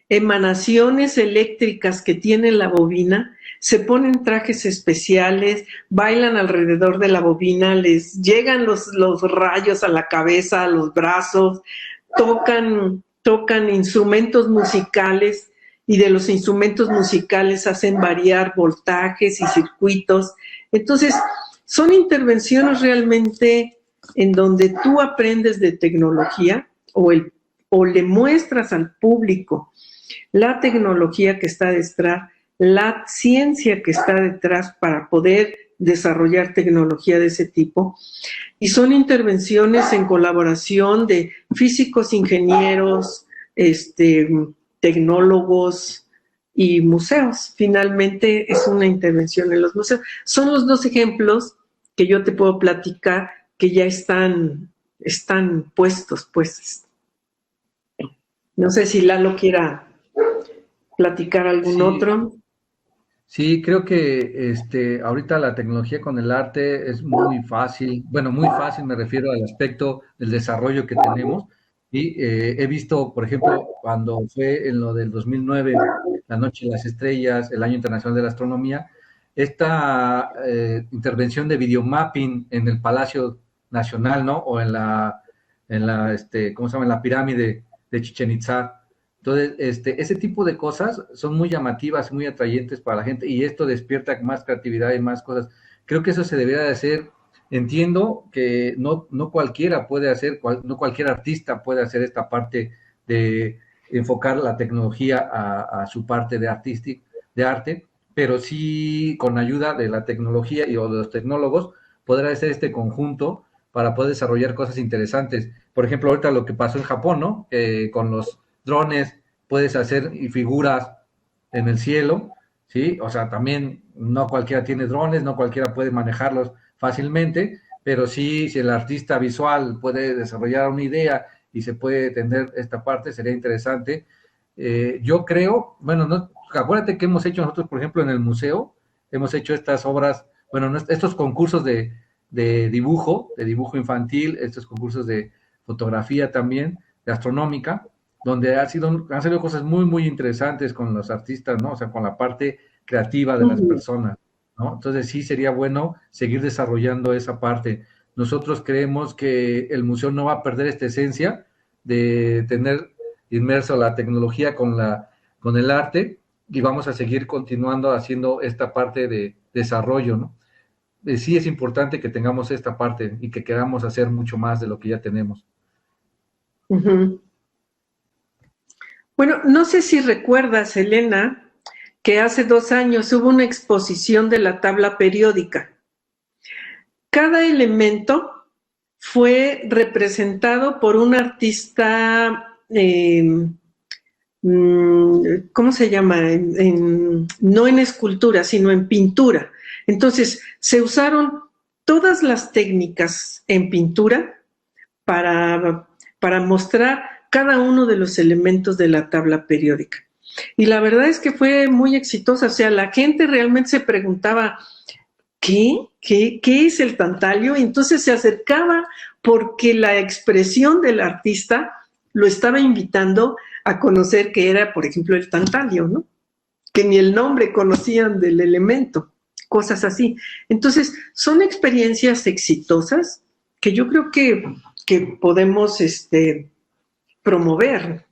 emanaciones eléctricas que tiene la bobina, se ponen trajes especiales, bailan alrededor de la bobina, les llegan los rayos a la cabeza, a los brazos, tocan instrumentos musicales, y de los instrumentos musicales hacen variar voltajes y circuitos. Entonces, son intervenciones realmente en donde tú aprendes de tecnología o le muestras al público la tecnología que está detrás, la ciencia que está detrás para poder desarrollar tecnología de ese tipo. Y son intervenciones en colaboración de físicos, ingenieros, tecnólogos y museos. Finalmente es una intervención en los museos. Son los dos ejemplos que yo te puedo platicar que ya están puestos, pues. No sé si Lalo quiera platicar algún otro. Sí, creo que ahorita la tecnología con el arte es muy fácil. Bueno, muy fácil me refiero al aspecto del desarrollo que tenemos. Y he visto, por ejemplo, cuando fue en lo del 2009, la Noche de las Estrellas, el Año Internacional de la Astronomía, esta intervención de videomapping en el Palacio Nacional, ¿no? O en la ¿cómo se llama? En la pirámide de Chichén Itzá. Entonces, ese tipo de cosas son muy llamativas, muy atrayentes para la gente, y esto despierta más creatividad y más cosas. Creo que eso se debería de hacer. Entiendo que no cualquiera puede hacer, no cualquier artista puede hacer esta parte de enfocar la tecnología a su parte de arte, pero sí con ayuda de la tecnología y o de los tecnólogos podrá hacer este conjunto para poder desarrollar cosas interesantes. Por ejemplo, ahorita lo que pasó en Japón, ¿no? Con los drones puedes hacer figuras en el cielo, ¿sí? O sea, también no cualquiera tiene drones, no cualquiera puede manejarlos fácilmente, pero sí, si el artista visual puede desarrollar una idea y se puede tener esta parte, sería interesante. Yo creo, bueno, no, acuérdate que hemos hecho nosotros, por ejemplo, en el museo, hemos hecho estas obras, bueno, estos concursos de dibujo infantil, estos concursos de fotografía también, de astronómica, donde han salido cosas muy, muy interesantes con los artistas, ¿no? O sea, con la parte creativa de las personas, ¿no? Entonces sí sería bueno seguir desarrollando esa parte. Nosotros creemos que el museo no va a perder esta esencia de tener inmerso la tecnología con el arte, y vamos a seguir continuando haciendo esta parte de desarrollo, ¿no? Sí es importante que tengamos esta parte y que queramos hacer mucho más de lo que ya tenemos. Uh-huh. Bueno, no sé si recuerdas, Elena, que hace 2 años hubo una exposición de la tabla periódica. Cada elemento fue representado por un artista, ¿cómo se llama? No en escultura, sino en pintura. Entonces, se usaron todas las técnicas en pintura para mostrar cada uno de los elementos de la tabla periódica. Y la verdad es que fue muy exitosa, o sea, la gente realmente se preguntaba, ¿qué es el tantalio? Y entonces se acercaba porque la expresión del artista lo estaba invitando a conocer qué era, por ejemplo, el tantalio, ¿no? Que ni el nombre conocían del elemento, cosas así. Entonces, son experiencias exitosas que yo creo que podemos promover.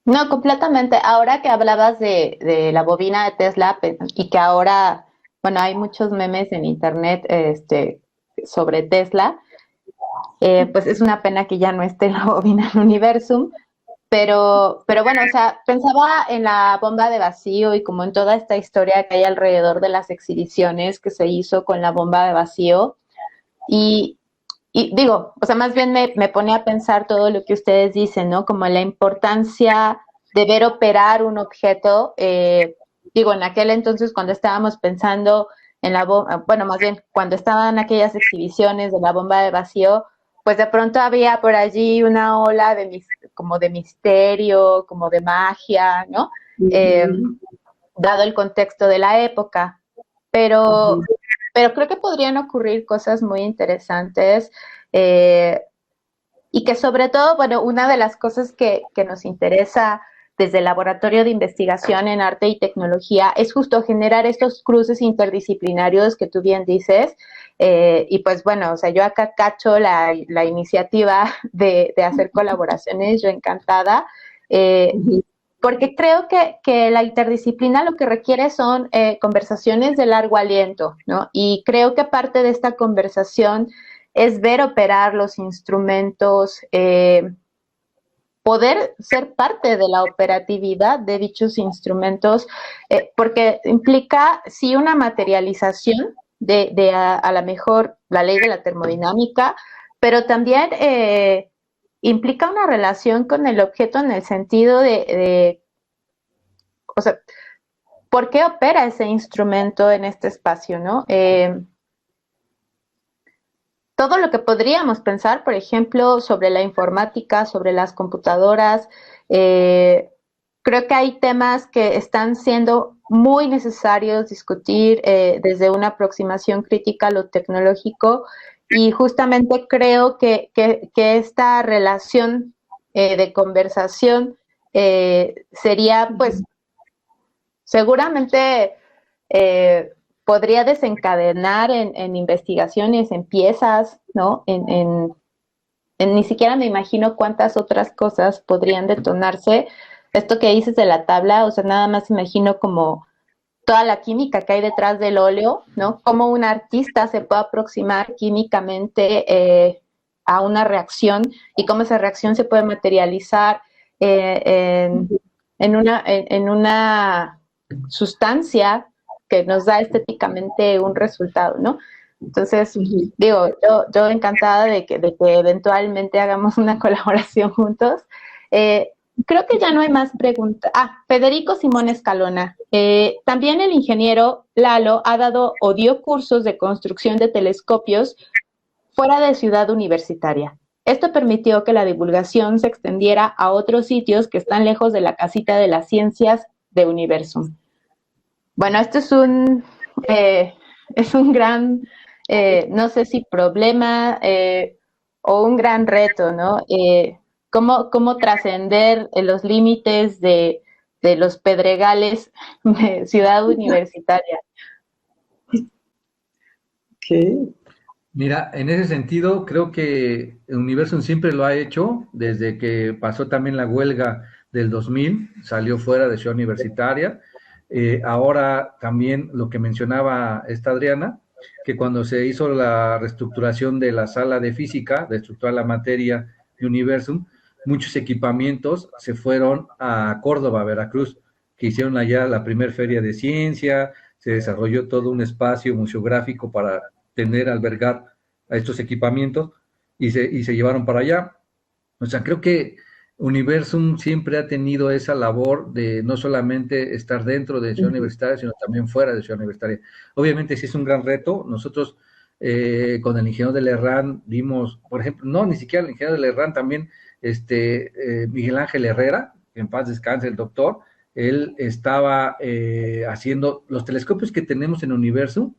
No, completamente. Ahora que hablabas de la bobina de Tesla y que ahora, bueno, hay muchos memes en internet sobre Tesla, pues es una pena que ya no esté la bobina en Universum, pero bueno, o sea, pensaba en la bomba de vacío y como en toda esta historia que hay alrededor de las exhibiciones que se hizo con la bomba de vacío y, y digo, o sea, más bien me pone a pensar todo lo que ustedes dicen, ¿no? Como la importancia de ver operar un objeto, digo, en aquel entonces cuando estábamos pensando en la bomba, bueno, más bien cuando estaban aquellas exhibiciones de la bomba de vacío, pues de pronto había por allí una ola como de misterio, como de magia, ¿no? Eh, Dado el contexto de la época. Pero, pero creo que podrían ocurrir cosas muy interesantes y que sobre todo, bueno, una de las cosas que nos interesa desde el Laboratorio de Investigación en Arte y Tecnología es justo generar estos cruces interdisciplinarios que tú bien dices. Y pues bueno, o sea, yo acá cacho la iniciativa de hacer colaboraciones, yo encantada. Porque creo que la interdisciplina lo que requiere son conversaciones de largo aliento, ¿no? Y creo que parte de esta conversación es ver operar los instrumentos, poder ser parte de la operatividad de dichos instrumentos, porque implica sí una materialización de a lo mejor la ley de la termodinámica, pero también implica una relación con el objeto en el sentido o sea, ¿por qué opera ese instrumento en este espacio, no? Todo lo que podríamos pensar, por ejemplo, sobre la informática, sobre las computadoras, creo que hay temas que están siendo muy necesarios discutir desde una aproximación crítica a lo tecnológico y justamente creo que esta relación de conversación sería, pues, seguramente podría desencadenar en investigaciones, en piezas, ¿no? Ni siquiera me imagino cuántas otras cosas podrían detonarse. Esto que dices de la tabla, o sea, nada más imagino como toda la química que hay detrás del óleo, ¿no? Cómo un artista se puede aproximar químicamente a una reacción y cómo esa reacción se puede materializar en una sustancia que nos da estéticamente un resultado, ¿no? Entonces, digo, yo encantada de que eventualmente hagamos una colaboración juntos. Creo que ya no hay más preguntas. Federico Simón Escalona. También el ingeniero Lalo ha dado o dio cursos de construcción de telescopios fuera de Ciudad Universitaria. Esto permitió que la divulgación se extendiera a otros sitios que están lejos de la casita de las ciencias de Universum. Bueno, esto es un gran, no sé si problema o un gran reto, ¿no? Cómo trascender los límites de los pedregales de Ciudad Universitaria. Okay. Mira, en ese sentido, creo que Universum siempre lo ha hecho, desde que pasó también la huelga del 2000, salió fuera de Ciudad Universitaria. Ahora también lo que mencionaba esta Adriana, que cuando se hizo la reestructuración de la sala de física, de estructurar la materia de Universum, muchos equipamientos se fueron a Córdoba, Veracruz, que hicieron allá la primer feria de ciencia, se desarrolló todo un espacio museográfico para albergar a estos equipamientos y se llevaron para allá. O sea, creo que Universum siempre ha tenido esa labor de no solamente estar dentro de Ciudad Universitaria, sino también fuera de Ciudad Universitaria. Obviamente sí es un gran reto. Nosotros con el ingeniero de Lerrán dimos, por ejemplo, no, ni siquiera el ingeniero de Lerrán, también Miguel Ángel Herrera, que en paz descanse el doctor, él estaba haciendo los telescopios que tenemos en el universo,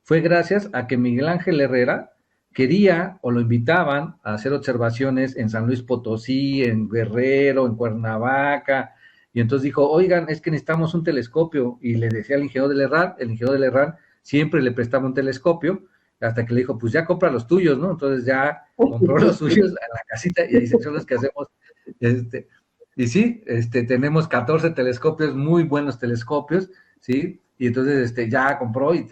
fue gracias a que Miguel Ángel Herrera quería o lo invitaban a hacer observaciones en San Luis Potosí, en Guerrero, en Cuernavaca, y entonces dijo, oigan, es que necesitamos un telescopio, y le decía al ingeniero del Herrán, el ingeniero del Herrán siempre le prestaba un telescopio, hasta que le dijo, pues ya compra los tuyos, ¿no? Entonces ya compró los suyos en la casita, y ahí son los que hacemos, y sí, tenemos 14 telescopios, muy buenos telescopios, ¿sí? Y entonces ya compró y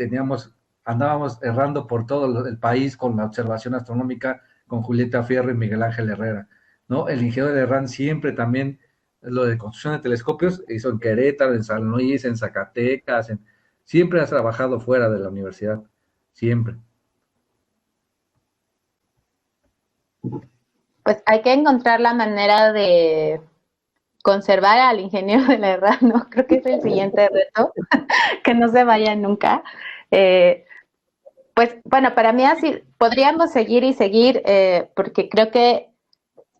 andábamos errando por todo el país con la observación astronómica con Julieta Fierro y Miguel Ángel Herrera, ¿no? El ingeniero de Herrán siempre también, lo de construcción de telescopios, hizo en Querétaro, en San Luis, en Zacatecas, siempre ha trabajado fuera de la universidad, siempre. Pues hay que encontrar la manera de conservar al ingeniero de la Herrán, ¿no? Creo que es el siguiente reto, que no se vaya nunca. Pues bueno, para mí así podríamos seguir y seguir, porque creo que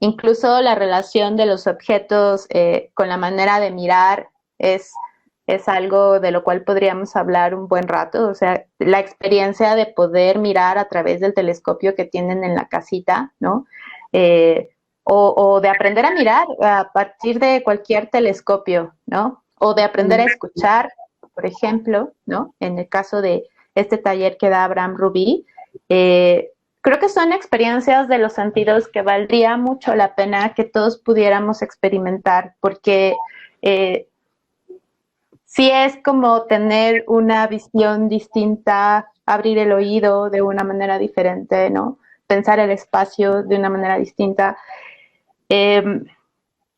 incluso la relación de los objetos con la manera de mirar es algo de lo cual podríamos hablar un buen rato. O sea, la experiencia de poder mirar a través del telescopio que tienen en la casita, ¿no? O de aprender a mirar a partir de cualquier telescopio, ¿no? O de aprender a escuchar, por ejemplo, ¿no? En el caso de este taller que da Abraham Rubí, creo que son experiencias de los sentidos que valdría mucho la pena que todos pudiéramos experimentar, porque sí es como tener una visión distinta, abrir el oído de una manera diferente, ¿no? Pensar el espacio de una manera distinta.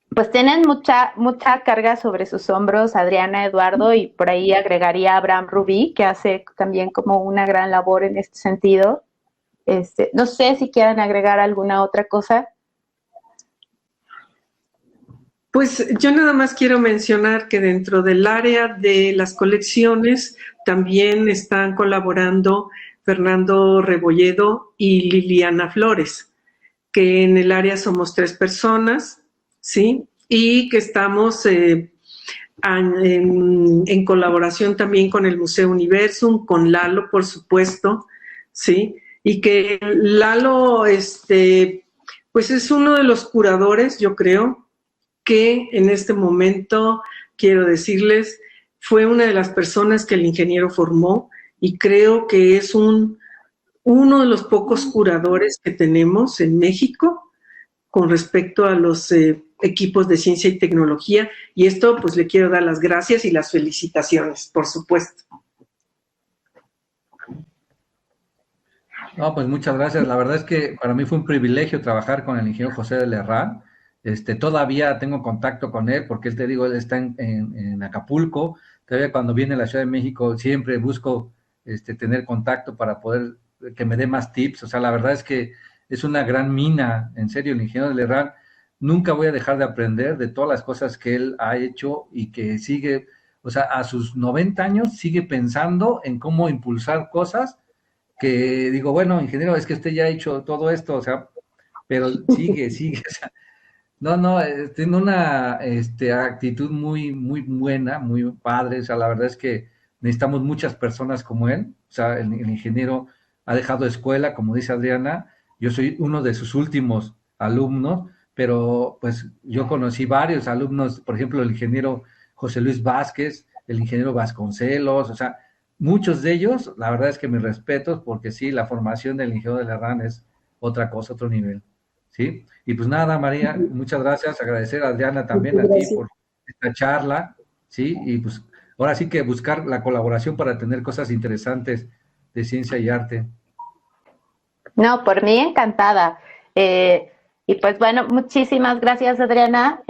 Pues tienen mucha carga sobre sus hombros Adriana, Eduardo, y por ahí agregaría a Abraham Rubí, que hace también como una gran labor en este sentido. No sé si quieran agregar alguna otra cosa. Pues yo nada más quiero mencionar que dentro del área de las colecciones también están colaborando Fernando Rebolledo y Liliana Flores, que en el área somos 3 personas, ¿sí? Y que estamos en colaboración también con el Museo Universum, con Lalo, por supuesto, ¿sí? Y que Lalo, pues es uno de los curadores, yo creo, que en este momento, quiero decirles, fue una de las personas que el ingeniero formó y creo que es uno de los pocos curadores que tenemos en México con respecto a los equipos de ciencia y tecnología, y esto pues le quiero dar las gracias y las felicitaciones, por supuesto. No, pues muchas gracias. La verdad es que para mí fue un privilegio trabajar con el ingeniero José de Herrán. Todavía tengo contacto con él porque él, te digo, él está en Acapulco. Todavía cuando viene a la Ciudad de México siempre busco tener contacto para poder que me dé más tips. O sea, la verdad es que es una gran mina, en serio, el ingeniero de Herrán. Nunca voy a dejar de aprender de todas las cosas que él ha hecho y que sigue, o sea, a sus 90 años sigue pensando en cómo impulsar cosas que digo, bueno, ingeniero, es que usted ya ha hecho todo esto, o sea, pero sigue, o sea, no, tiene una actitud muy buena, muy padre, o sea, la verdad es que necesitamos muchas personas como él, o sea, el ingeniero ha dejado escuela, como dice Adriana, yo soy uno de sus últimos alumnos, pero pues yo conocí varios alumnos, por ejemplo, el ingeniero José Luis Vázquez, el ingeniero Vasconcelos, o sea, muchos de ellos, la verdad es que mis respetos, porque sí, la formación del ingeniero de la RAN es otra cosa, otro nivel, ¿sí? Y pues nada, María, muchas gracias, agradecer a Adriana también, a ti por esta charla, ¿sí? Y pues ahora sí que buscar la colaboración para tener cosas interesantes de ciencia y arte. No, por mí encantada. Y pues bueno, muchísimas gracias, Adriana.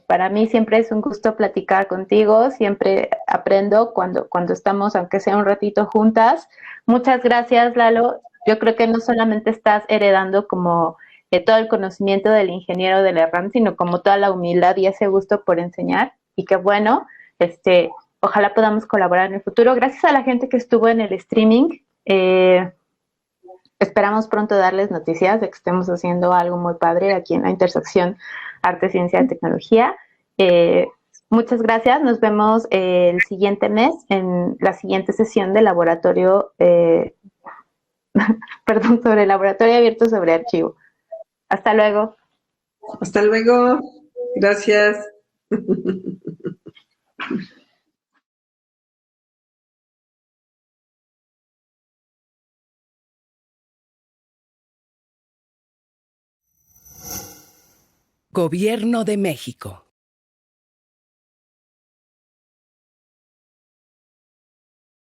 Para mí siempre es un gusto platicar contigo, siempre aprendo cuando estamos, aunque sea un ratito juntas. Muchas gracias, Lalo. Yo creo que no solamente estás heredando como todo el conocimiento del ingeniero de la RAM, sino como toda la humildad y ese gusto por enseñar. Y que bueno, ojalá podamos colaborar en el futuro. Gracias a la gente que estuvo en el streaming. Esperamos pronto darles noticias de que estemos haciendo algo muy padre aquí en la intersección arte, ciencia y tecnología. Muchas gracias. Nos vemos el siguiente mes en la siguiente sesión del laboratorio, perdón, sobre el laboratorio abierto sobre archivo. Hasta luego. Hasta luego. Gracias. Gobierno de México.